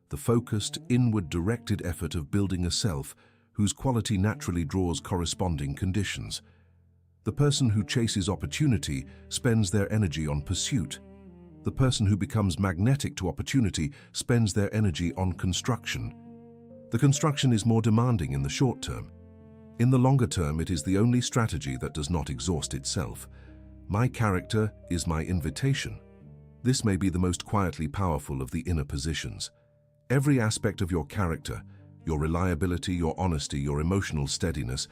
Speaker 1: the focused, inward-directed effort of building a self whose quality naturally draws corresponding conditions. The person who chases opportunity spends their energy on pursuit. The person who becomes magnetic to opportunity spends their energy on construction. The construction is more demanding in the short term. In the longer term, it is the only strategy that does not exhaust itself. My character is my invitation. This may be the most quietly powerful of the inner positions. Every aspect of your character, your reliability, your honesty, your emotional steadiness,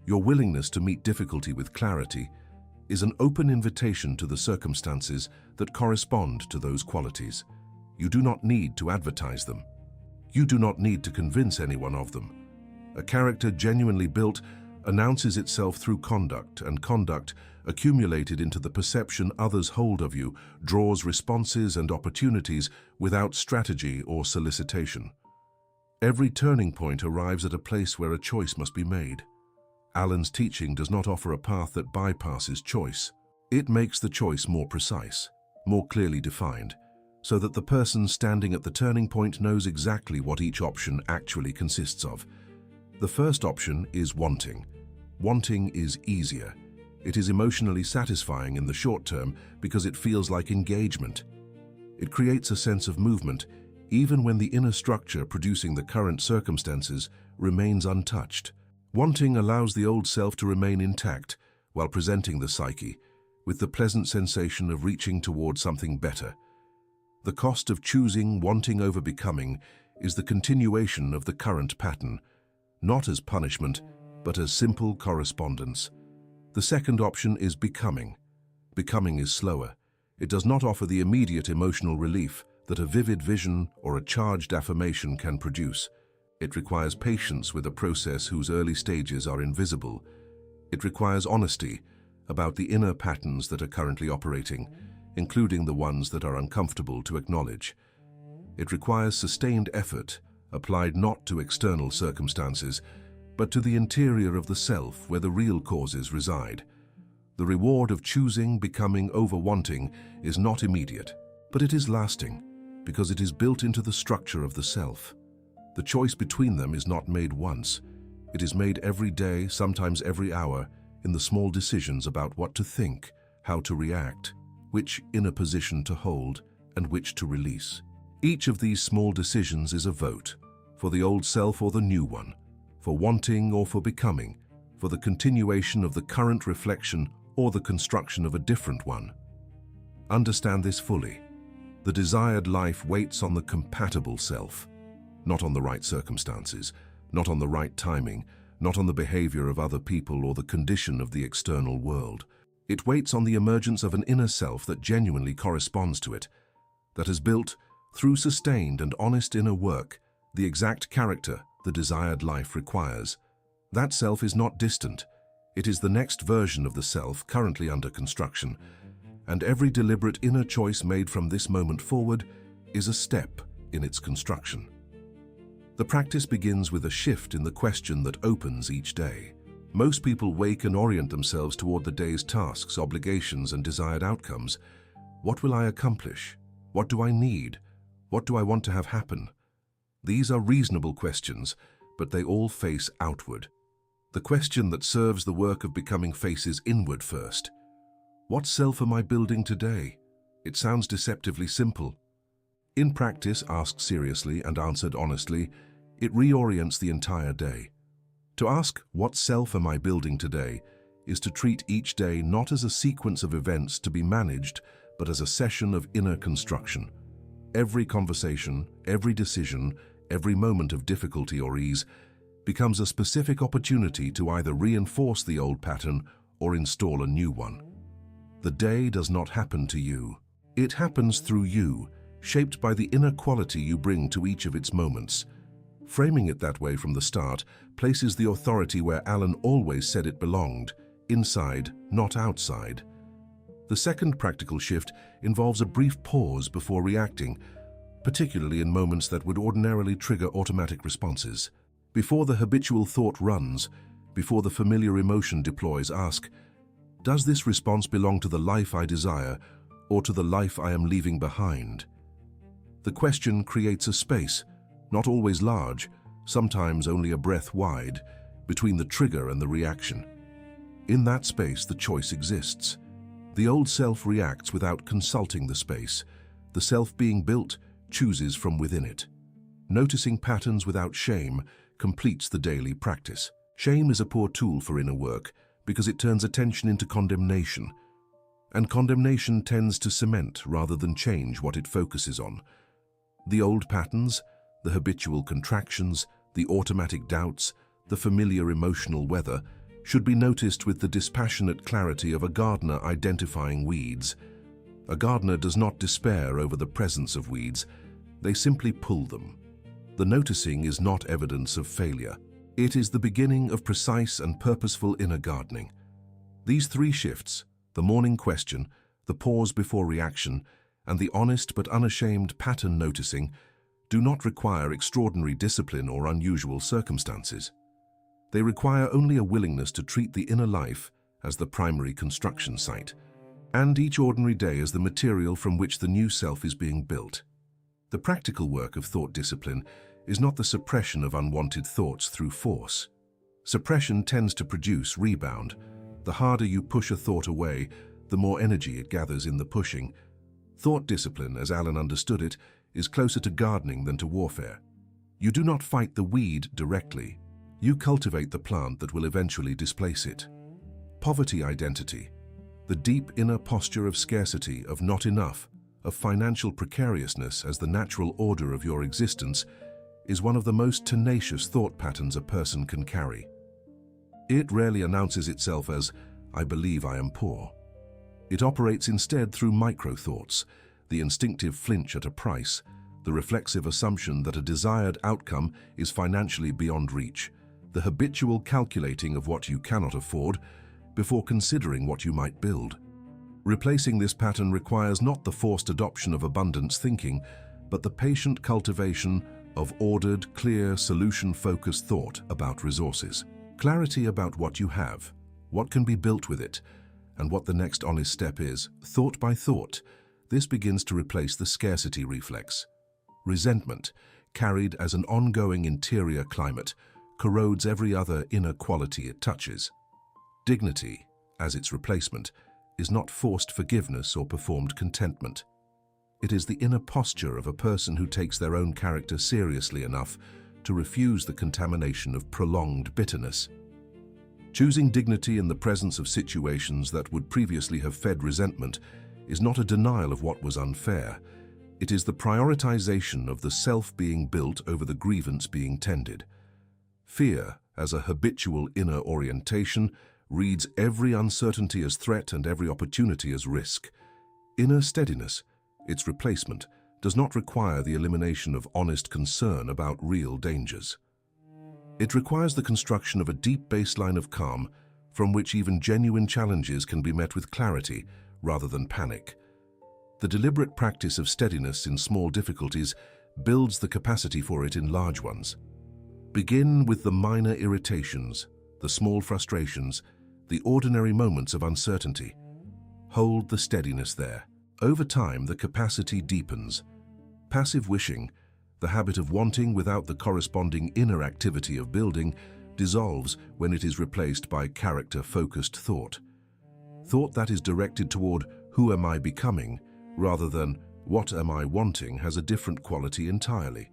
Speaker 1: your willingness to meet difficulty with clarity, is an open invitation to the circumstances that correspond to those qualities. You do not need to advertise them. You do not need to convince anyone of them. A character genuinely built announces itself through conduct, and conduct, accumulated into the perception others hold of you, draws responses and opportunities without strategy or solicitation. Every turning point arrives at a place where a choice must be made. Alan's teaching does not offer a path that bypasses choice. It makes the choice more precise, more clearly defined, so that the person standing at the turning point knows exactly what each option actually consists of. The first option is wanting. Wanting is easier. It is emotionally satisfying in the short term because it feels like engagement. It creates a sense of movement, even when the inner structure producing the current circumstances remains untouched. Wanting allows the old self to remain intact while presenting the psyche with the pleasant sensation of reaching toward something better. The cost of choosing wanting over becoming is the continuation of the current pattern, not as punishment, but as simple correspondence. The second option is becoming. Becoming is slower. It does not offer the immediate emotional relief that a vivid vision or a charged affirmation can produce. It requires patience with a process whose early stages are invisible. It requires honesty about the inner patterns that are currently operating, including the ones that are uncomfortable to acknowledge. It requires sustained effort, applied not to external circumstances, but to the interior of the self where the real causes reside. The reward of choosing, becoming, over wanting is not immediate, but it is lasting, because it is built into the structure of the self. The choice between them is not made once. It is made every day, sometimes every hour, in the small decisions about what to think, how to react, which inner position to hold, and which to release. Each of these small decisions is a vote, for the old self or the new one, for wanting or for becoming, for the continuation of the current reflection or the construction of a different one. Understand this fully. The desired life waits on the compatible self, not on the right circumstances, not on the right timing, not on the behavior of other people or the condition of the external world. It waits on the emergence of an inner self that genuinely corresponds to it, that has built, through sustained and honest inner work, the exact character the desired life requires. That self is not distant. It is the next version of the self currently under construction, and every deliberate inner choice made from this moment forward is a step in its construction. The practice begins with a shift in the question that opens each day. Most people wake and orient themselves toward the day's tasks, obligations, and desired outcomes. What will I accomplish? What do I need? What do I want to have happen? These are reasonable questions, but they all face outward. The question that serves the work of becoming faces inward first. What self am I building today? It sounds deceptively simple. In practice, asked seriously and answered honestly, it reorients the entire day. To ask, what self am I building today, is to treat each day not as a sequence of events to be managed, but as a session of inner construction. Every conversation, every decision, every moment of difficulty or ease becomes a specific opportunity to either reinforce the old pattern or install a new one. The day does not happen to you. It happens through you, shaped by the inner quality you bring to each of its moments. Framing it that way from the start places the authority where Alan always said it belonged, inside, not outside. The second practical shift involves a brief pause before reacting, particularly in moments that would ordinarily trigger automatic responses. Before the habitual thought runs, before the familiar emotion deploys, ask, does this response belong to the life I desire or to the life I am leaving behind? The question creates a space, not always large, sometimes only a breath wide, between the trigger and the reaction. In that space, the choice exists. The old self reacts without consulting the space. The self being built chooses from within it. Noticing patterns without shame completes the daily practice. Shame is a poor tool for inner work because it turns attention into condemnation, and condemnation tends to cement rather than change what it focuses on. The old patterns, the habitual contractions, the automatic doubts, the familiar emotional weather, should be noticed with the dispassionate clarity of a gardener identifying weeds. A gardener does not despair over the presence of weeds, they simply pull them. The noticing is not evidence of failure. It is the beginning of precise and purposeful inner gardening. These three shifts, the morning question, the pause before reaction, and the honest but unashamed pattern noticing, do not require extraordinary discipline or unusual circumstances. They require only a willingness to treat the inner life as the primary construction site, and each ordinary day as the material from which the new self is being built. The practical work of thought discipline is not the suppression of unwanted thoughts through force. Suppression tends to produce rebound. The harder you push a thought away, the more energy it gathers in the pushing. Thought discipline, as Alan understood it, is closer to gardening than to warfare. You do not fight the weed directly. You cultivate the plant that will eventually displace it. Poverty identity, the deep inner posture of scarcity, of not enough, of financial precariousness as the natural order of your existence, is one of the most tenacious thought patterns a person can carry. It rarely announces itself as, "I believe I am poor." It operates instead through micro-thoughts, the instinctive flinch at a price, the reflexive assumption that a desired outcome is financially beyond reach, the habitual calculating of what you cannot afford before considering what you might build. Replacing this pattern requires not the forced adoption of abundance thinking, but the patient cultivation of ordered, clear, solution-focused thought about resources. Clarity about what you have, what can be built with it, and what the next honest step is. Thought by thought, this begins to replace the scarcity reflex. Resentment, carried as an ongoing interior climate, corrodes every other inner quality it touches. Dignity, as its replacement, is not forced forgiveness or performed contentment. It is the inner posture of a person who takes their own character seriously enough to refuse the contamination of prolonged bitterness. Choosing dignity in the presence of situations that would previously have fed resentment is not a denial of what was unfair. It is the prioritization of the self being built over the grievance being tended. Fear, as a habitual inner orientation, reads every uncertainty as threat and every opportunity as risk. Inner steadiness, its replacement, does not require the elimination of honest concern about real dangers. It requires the construction of a deep baseline of calm from which even genuine challenges can be met with clarity rather than panic. The deliberate practice of steadiness in small difficulties builds the capacity for it in large ones. Begin with the minor irritations, the small frustrations, the ordinary moments of uncertainty. Hold the steadiness there. Over time, the capacity deepens. Passive wishing, the habit of wanting without the corresponding inner activity of building, dissolves when it is replaced by character-focused thought. Thought that is directed toward who am I becoming, rather than what am I wanting, has a different quality entirely.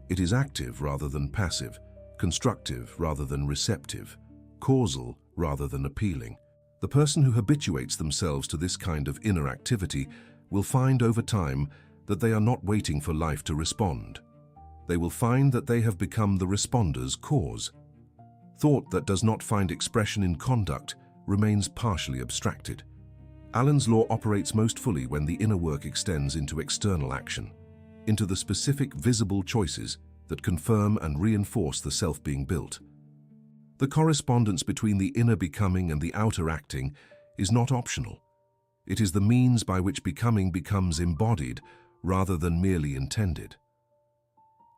Speaker 1: It is active rather than passive, constructive rather than receptive, causal rather than appealing. The person who habituates themselves to this kind of inner activity will find over time that they are not waiting for life to respond. They will find that they have become the responder's cause. Thought that does not find expression in conduct remains partially abstracted. Allen's law operates most fully when the inner work extends into external action, into the specific visible choices that confirm and reinforce the self being built. The correspondence between the inner becoming and the outer acting is not optional. It is the means by which becoming becomes embodied rather than merely intended.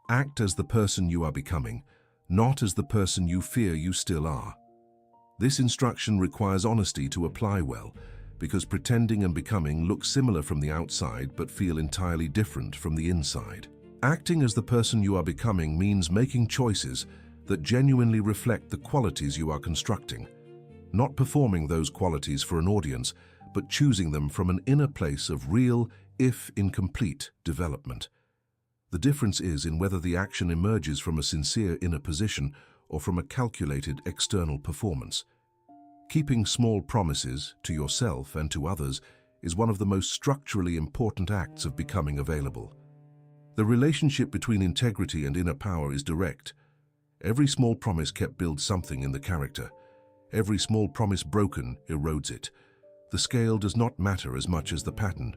Speaker 1: Act as the person you are becoming, not as the person you fear you still are. This instruction requires honesty to apply well, because pretending and becoming look similar from the outside but feel entirely different from the inside. Acting as the person you are becoming means making choices that genuinely reflect the qualities you are constructing, not performing those qualities for an audience, but choosing them from an inner place of real, if incomplete, development. The difference is in whether the action emerges from a sincere inner position or from a calculated external performance. Keeping small promises to yourself and to others is one of the most structurally important acts of becoming available. The relationship between integrity and inner power is direct. Every small promise kept builds something in the character. Every small promise broken erodes it. The scale does not matter as much as the pattern.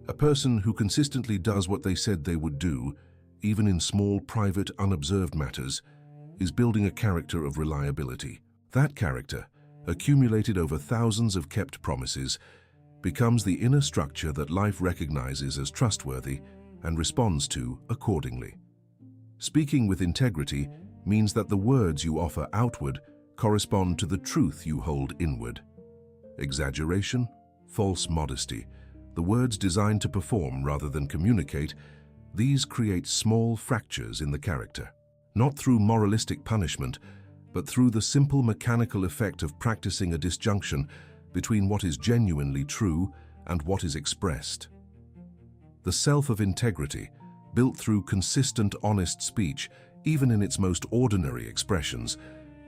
Speaker 1: A person who consistently does what they said they would do, even in small, private, unobserved matters, is building a character of reliability. That character, accumulated over thousands of kept promises, becomes the inner structure that life recognizes as trustworthy and responds to accordingly. Speaking with integrity means that the words you offer outward correspond to the truth you hold inward. Exaggeration, false modesty, the words designed to perform rather than communicate, these create small fractures in the character. Not through moralistic punishment, but through the simple mechanical effect of practicing a disjunction between what is genuinely true and what is expressed. The self of integrity, built through consistent, honest speech, even in its most ordinary expressions,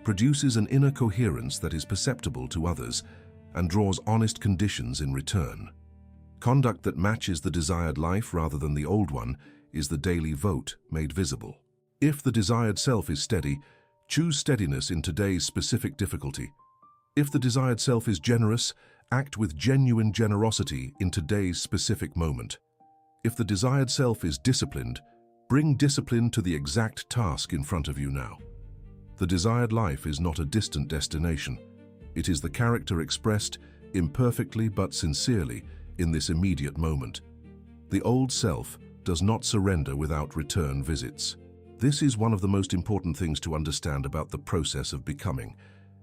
Speaker 1: produces an inner coherence that is perceptible to others and draws honest conditions in return. Conduct that matches the desired life rather than the old one is the daily vote made visible. If the desired self is steady, choose steadiness in today's specific difficulty. If the desired self is generous, act with genuine generosity in today's specific moment. If the desired self is disciplined, bring discipline to the exact task in front of you now. The desired life is not a distant destination. It is the character expressed, imperfectly but sincerely, in this immediate moment. The old self does not surrender without return visits. This is one of the most important things to understand about the process of becoming,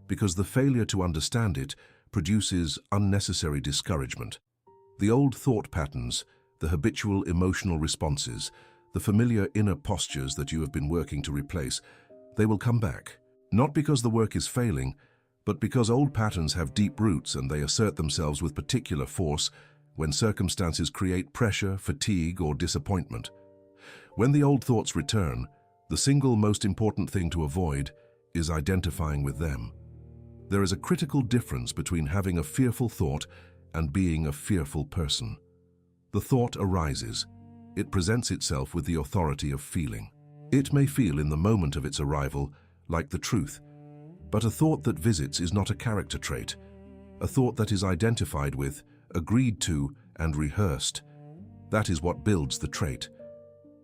Speaker 1: because the failure to understand it produces unnecessary discouragement. The old thought patterns, the habitual emotional responses, the familiar inner postures that you have been working to replace, they will come back, not because the work is failing, but because old patterns have deep roots and they assert themselves with particular force when circumstances create pressure, fatigue, or disappointment. When the old thoughts return, the single most important thing to avoid is identifying with them. There is a critical difference between having a fearful thought and being a fearful person. The thought arises. It presents itself with the authority of feeling. It may feel in the moment of its arrival like the truth, but a thought that visits is not a character trait. A thought that is identified with, agreed to, and rehearsed. That is what builds the trait.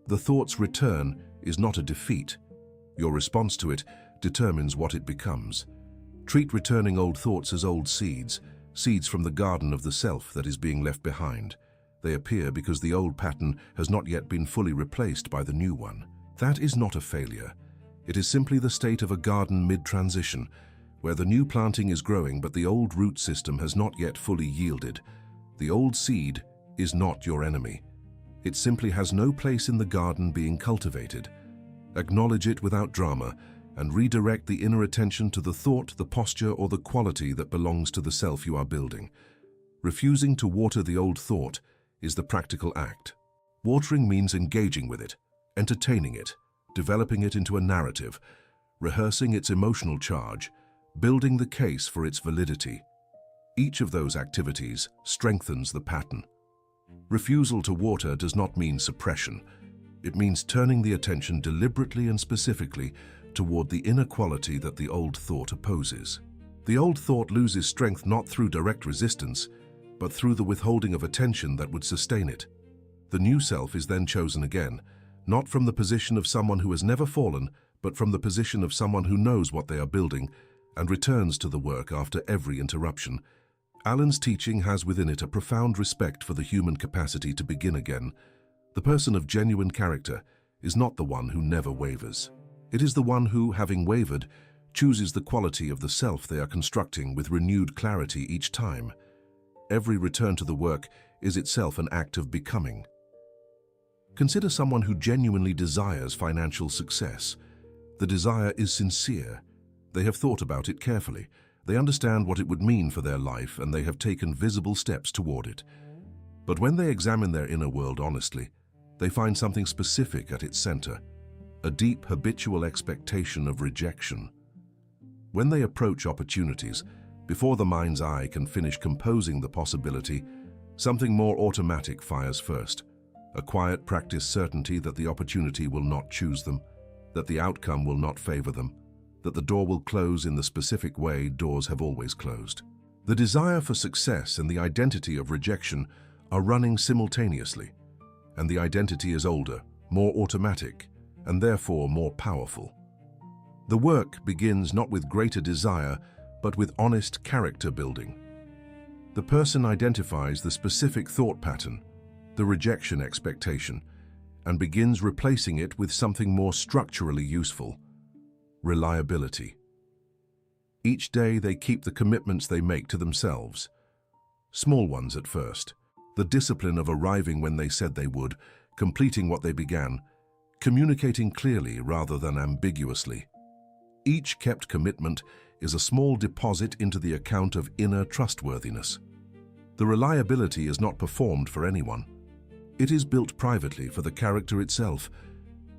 Speaker 1: The thought's return is not a defeat. Your response to it determines what it becomes. Treat returning old thoughts as old seeds, seeds from the garden of the self that is being left behind. They appear because the old pattern has not yet been fully replaced by the new one. That is not a failure. It is simply the state of a garden mid-transition, where the new planting is growing but the old root system has not yet fully yielded. The old seed is not your enemy. It simply has no place in the garden being cultivated. Acknowledge it without drama and redirect the inner attention to the thought, the posture, or the quality that belongs to the self you are building. Refusing to water the old thought is the practical act. Watering means engaging with it, entertaining it, developing it into a narrative, rehearsing its emotional charge, building the case for its validity. Each of those activities strengthens the pattern. Refusal to water does not mean suppression. It means turning the attention deliberately and specifically toward the inner quality that the old thought opposes. The old thought loses strength not through direct resistance, but through the withholding of attention that would sustain it. The new self is then chosen again, not from the position of someone who has never fallen, but from the position of someone who knows what they are building and returns to the work after every interruption. Allen's teaching has within it a profound respect for the human capacity to begin again. The person of genuine character is not the one who never wavers. It is the one who, having wavered, chooses the quality of the self they are constructing with renewed clarity each time. Every return to the work is itself an act of becoming. Consider someone who genuinely desires financial success. The desire is sincere. They have thought about it carefully. They understand what it would mean for their life, and they have taken visible steps toward it. But when they examine their inner world honestly, they find something specific at its center, a deep habitual expectation of rejection. When they approach opportunities, before the mind's eye can finish composing the possibility, something more automatic fires first, a quiet practiced certainty that the opportunity will not choose them, that the outcome will not favor them, that the door will close in the specific way doors have always closed. The desire for success and the identity of rejection are running simultaneously, and the identity is older, more automatic, and therefore more powerful. The work begins not with greater desire, but with honest character building. The person identifies the specific thought pattern, the rejection expectation, and begins replacing it with something more structurally useful. Reliability. Each day they keep the commitments they make to themselves. Small ones at first. The discipline of arriving when they said they would, completing what they began, communicating clearly rather than ambiguously. Each kept commitment is a small deposit into the account of inner trustworthiness. The reliability is not performed for anyone. It is built privately for the character itself.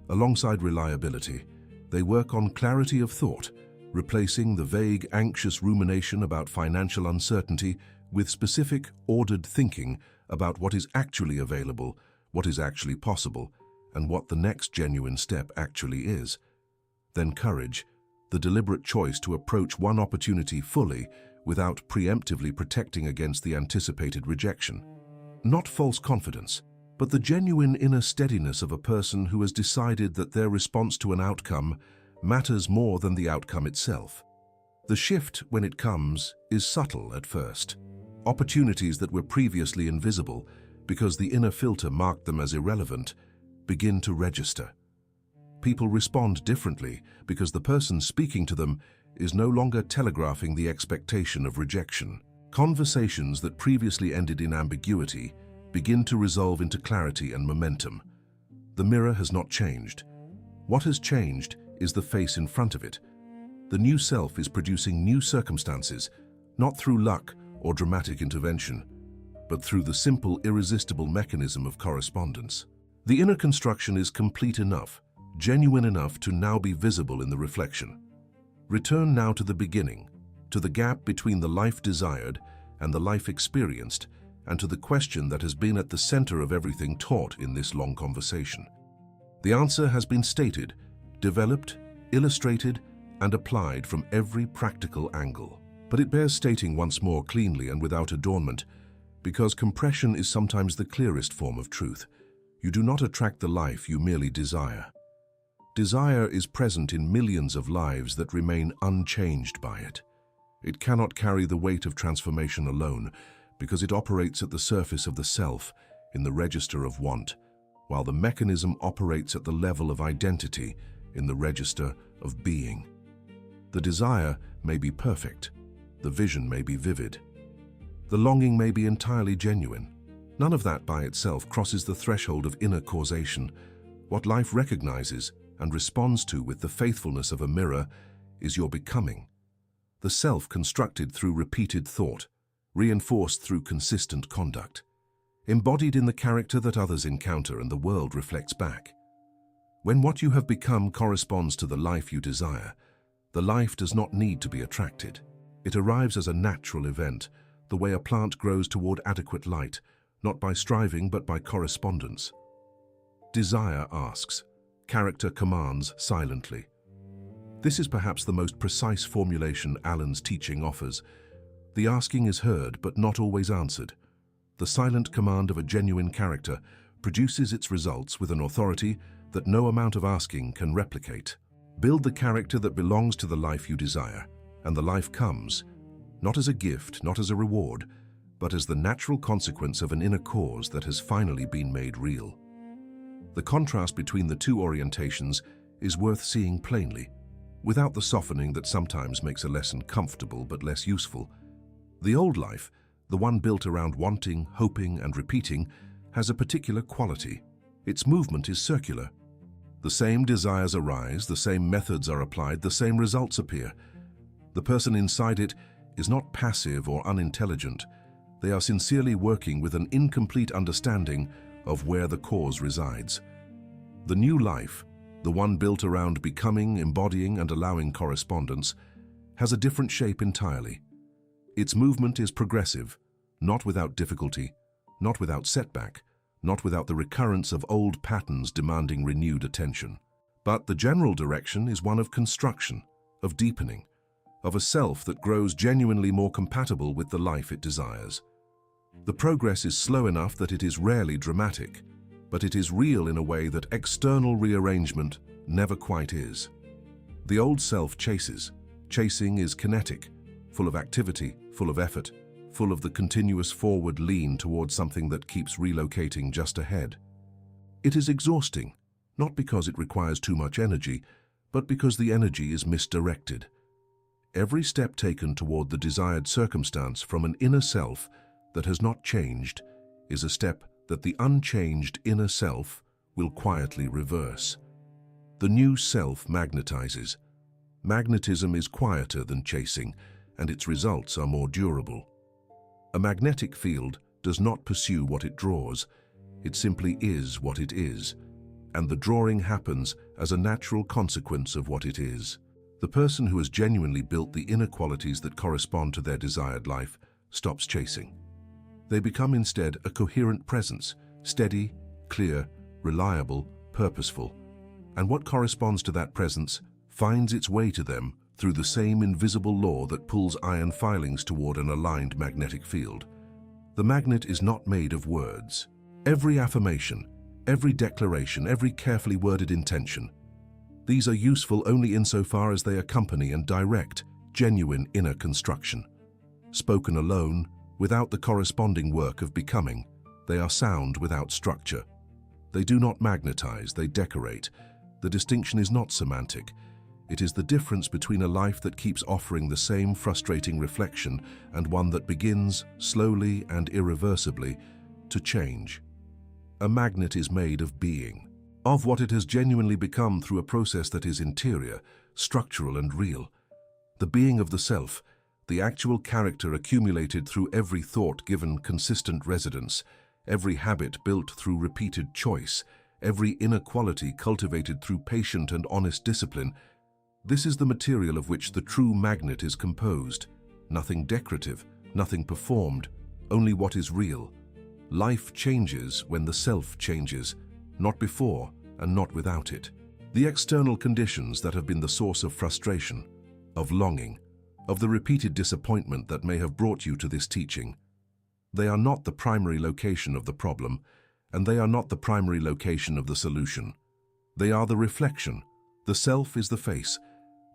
Speaker 1: Alongside reliability, they work on clarity of thought, replacing the vague, anxious rumination about financial uncertainty with specific, ordered thinking about what is actually available, what is actually possible, and what the next genuine step actually is. Then courage, the deliberate choice to approach one opportunity fully without preemptively protecting against the anticipated rejection. Not false confidence, but the genuine inner steadiness of a person who has decided that their response to an outcome matters more than the outcome itself. The shift, when it comes, is subtle at first. Opportunities that were previously invisible, because the inner filter marked them as irrelevant, begin to register. People respond differently because the person speaking to them is no longer telegraphing the expectation of rejection. Conversations that previously ended in ambiguity begin to resolve into clarity and momentum. The mirror has not changed. What has changed is the face in front of it. The new self is producing new circumstances, not through luck or dramatic intervention, but through the simple, irresistible mechanism of correspondence. The inner construction is complete enough, genuine enough to now be visible in the reflection. Return now to the beginning, to the gap between the life desired and the life experienced, and to the question that has been at the center of everything taught in this long conversation. The answer has been stated, developed, illustrated, and applied from every practical angle. But it bears stating once more cleanly and without adornment, because compression is sometimes the clearest form of truth. You do not attract the life you merely desire. Desire is present in millions of lives that remain unchanged by it. It cannot carry the weight of transformation alone, because it operates at the surface of the self, in the register of want, while the mechanism operates at the level of identity, in the register of being. The desire may be perfect. The vision may be vivid. The longing may be entirely genuine. None of that by itself crosses the threshold of inner causation. What life recognizes and responds to with the faithfulness of a mirror is your becoming. The self constructed through repeated thought, reinforced through consistent conduct, embodied in the character that others encounter and the world reflects back. When what you have become corresponds to the life you desire, the life does not need to be attracted. It arrives as a natural event, the way a plant grows toward adequate light, not by striving but by correspondence. Desire asks, character commands silently. This is perhaps the most precise formulation Allen's teaching offers. The asking is heard but not always answered. The silent command of a genuine character produces its results with an authority that no amount of asking can replicate. Build the character that belongs to the life you desire, and the life comes, not as a gift, not as a reward, but as the natural consequence of an inner cause that has finally been made real. The contrast between the two orientations is worth seeing plainly, without the softening that sometimes makes a lesson comfortable but less useful. The old life, the one built around wanting, hoping, and repeating, has a particular quality. Its movement is circular. The same desires arise, the same methods are applied, the same results appear. The person inside it is not passive or unintelligent. They are sincerely working with an incomplete understanding of where the cause resides. The new life, the one built around becoming, embodying, and allowing correspondence, has a different shape entirely. Its movement is progressive, not without difficulty, not without setback, not without the recurrence of old patterns demanding renewed attention. But the general direction is one of construction, of deepening, of a self that grows genuinely more compatible with the life it desires. The progress is slow enough that it is rarely dramatic, but it is real in a way that external rearrangement never quite is. The old self chases. Chasing is kinetic, full of activity, full of effort, full of the continuous forward lean towards something that keeps relocating just ahead. It is exhausting, not because it requires too much energy, but because the energy is misdirected. Every step taken toward the desired circumstance from an inner self that has not changed is a step that the unchanged inner self will quietly reverse. The new self magnetizes. Magnetism is quieter than chasing, and its results are more durable. A magnetic field does not pursue what it draws, it simply is what it is, and the drawing happens as a natural consequence of what it is. The person who has genuinely built the inner qualities that correspond to their desired life stops chasing. They become instead a coherent presence, steady, clear, reliable, purposeful, and what corresponds to that presence finds its way to them through the same invisible law that pulls iron filings toward an aligned magnetic field. The magnet is not made of words. Every affirmation, every declaration, every carefully worded intention, these are useful only insofar as they accompany and direct genuine inner construction. Spoken alone, without the corresponding work of becoming, they are sound without structure. They do not magnetize, they decorate. The distinction is not semantic. It is the difference between a life that keeps offering the same frustrating reflection and one that begins, slowly and irreversibly, to change. A magnet is made of being, of what it has genuinely become through a process that is interior, structural and real. The being of the self, the actual character accumulated through every thought given consistent residence, every habit built through repeated choice, every inner quality cultivated through patient and honest discipline. This is the material of which the true magnet is composed. Nothing decorative, nothing performed, only what is real. Life changes when the self changes, not before and not without it. The external conditions that have been the source of frustration, of longing, of the repeated disappointment that may have brought you to this teaching, they are not the primary location of the problem, and they are not the primary location of the solution. They are the reflection. The self is the face.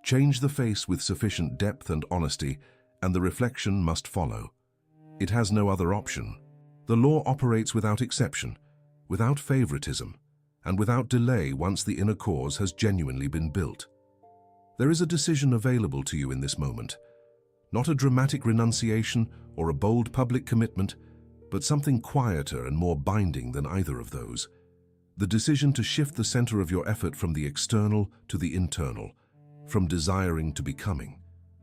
Speaker 1: Change the face with sufficient depth and honesty, and the reflection must follow. It has no other option. The law operates without exception, without favoritism, and without delay once the inner cause has genuinely been built. There is a decision available to you in this moment, not a dramatic renunciation or a bold public commitment, but something quieter and more binding than either of those. The decision to shift the center of your effort from the external to the internal, from desiring to becoming,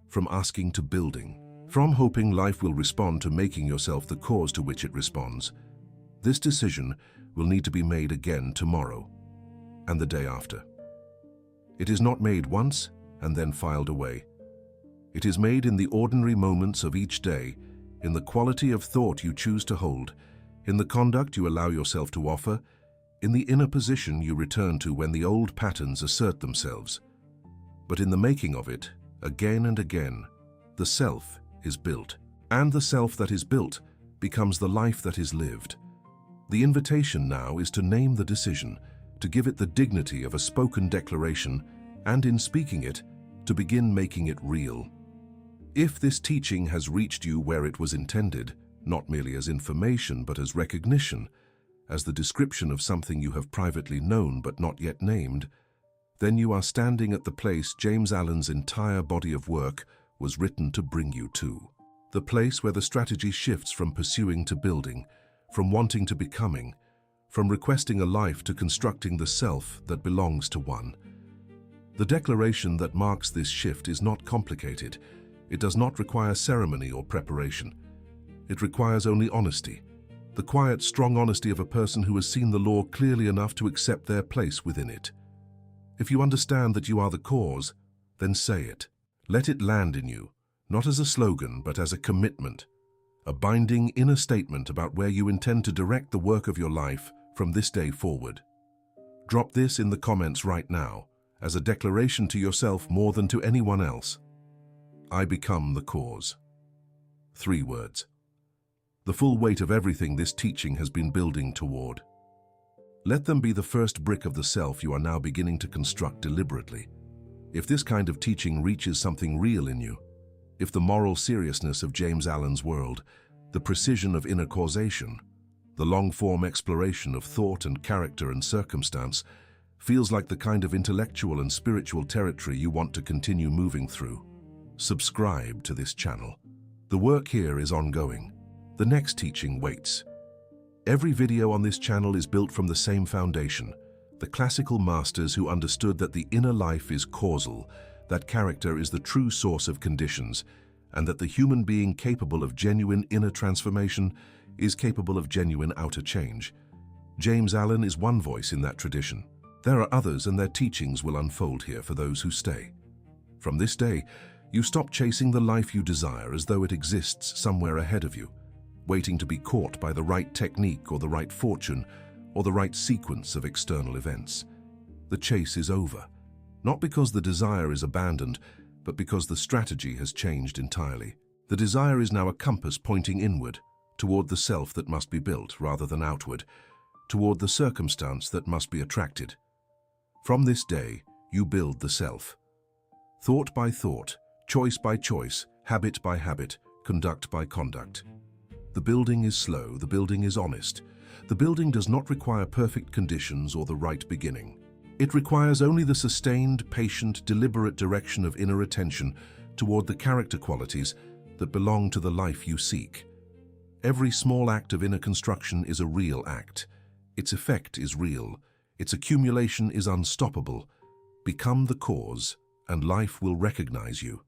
Speaker 1: from asking to building, from hoping life will respond to making yourself the cause to which it responds. This decision will need to be made again tomorrow and the day after. It is not made once and then filed away. It is made in the ordinary moments of each day, in the quality of thought you choose to hold, in the conduct you allow yourself to offer, in the inner position you return to when the old patterns assert themselves. But in the making of it, again and again, the self is built, and the self that is built becomes the life that is lived. The invitation now is to name the decision, to give it the dignity of a spoken declaration, and in speaking it, to begin making it real. If this teaching has reached you where it was intended, not merely as information but as recognition, as the description of something you have privately known but not yet named, then you are standing at the place James Allen's entire body of work was written to bring you to. The place where the strategy shifts from pursuing to building, from wanting to becoming, from requesting a life to constructing the self that belongs to one. The declaration that marks this shift is not complicated. It does not require ceremony or preparation. It requires only honesty, the quiet, strong honesty of a person who has seen the law clearly enough to accept their place within it. If you understand that you are the cause, then say it. Let it land in you, not as a slogan but as a commitment, a binding inner statement about where you intend to direct the work of your life from this day forward. Drop this in the comments right now, as a declaration to yourself more than to anyone else. I become the cause. 3 words. The full weight of everything this teaching has been building toward. Let them be the first brick of the self you are now beginning to construct deliberately. If this kind of teaching reaches something real in you, if the moral seriousness of James Allen's world, the precision of inner causation, the long-form exploration of thought and character and circumstance Feels like the kind of intellectual and spiritual territory you want to continue moving through? Subscribe to this channel. The work here is ongoing. The next teaching waits. Every video on this channel is built from the same foundation, the classical masters who understood that the inner life is causal, that character is the true source of conditions, and that the human being capable of genuine inner transformation is capable of genuine outer change. James Allen is one voice in that tradition. There are others, and their teachings will unfold here for those who stay. From this day, you stop chasing the life you desire as though it exists somewhere ahead of you, waiting to be caught by the right technique or the right fortune or the right sequence of external events. The chase is over, not because the desire is abandoned, but because the strategy has changed entirely. The desire is now a compass pointing inward, toward the self that must be built rather than outward, toward the circumstance that must be attracted. From this day, you build the self. Thought by thought, choice by choice, habit by habit, conduct by conduct. The building is slow, the building is honest. The building does not require perfect conditions or the right beginning. It requires only the sustained, patient, deliberate direction of inner attention toward the character qualities that belong to the life you seek. Every small act of inner construction is a real act. Its effect is real. Its accumulation is unstoppable. Become the cause, and life will recognize you.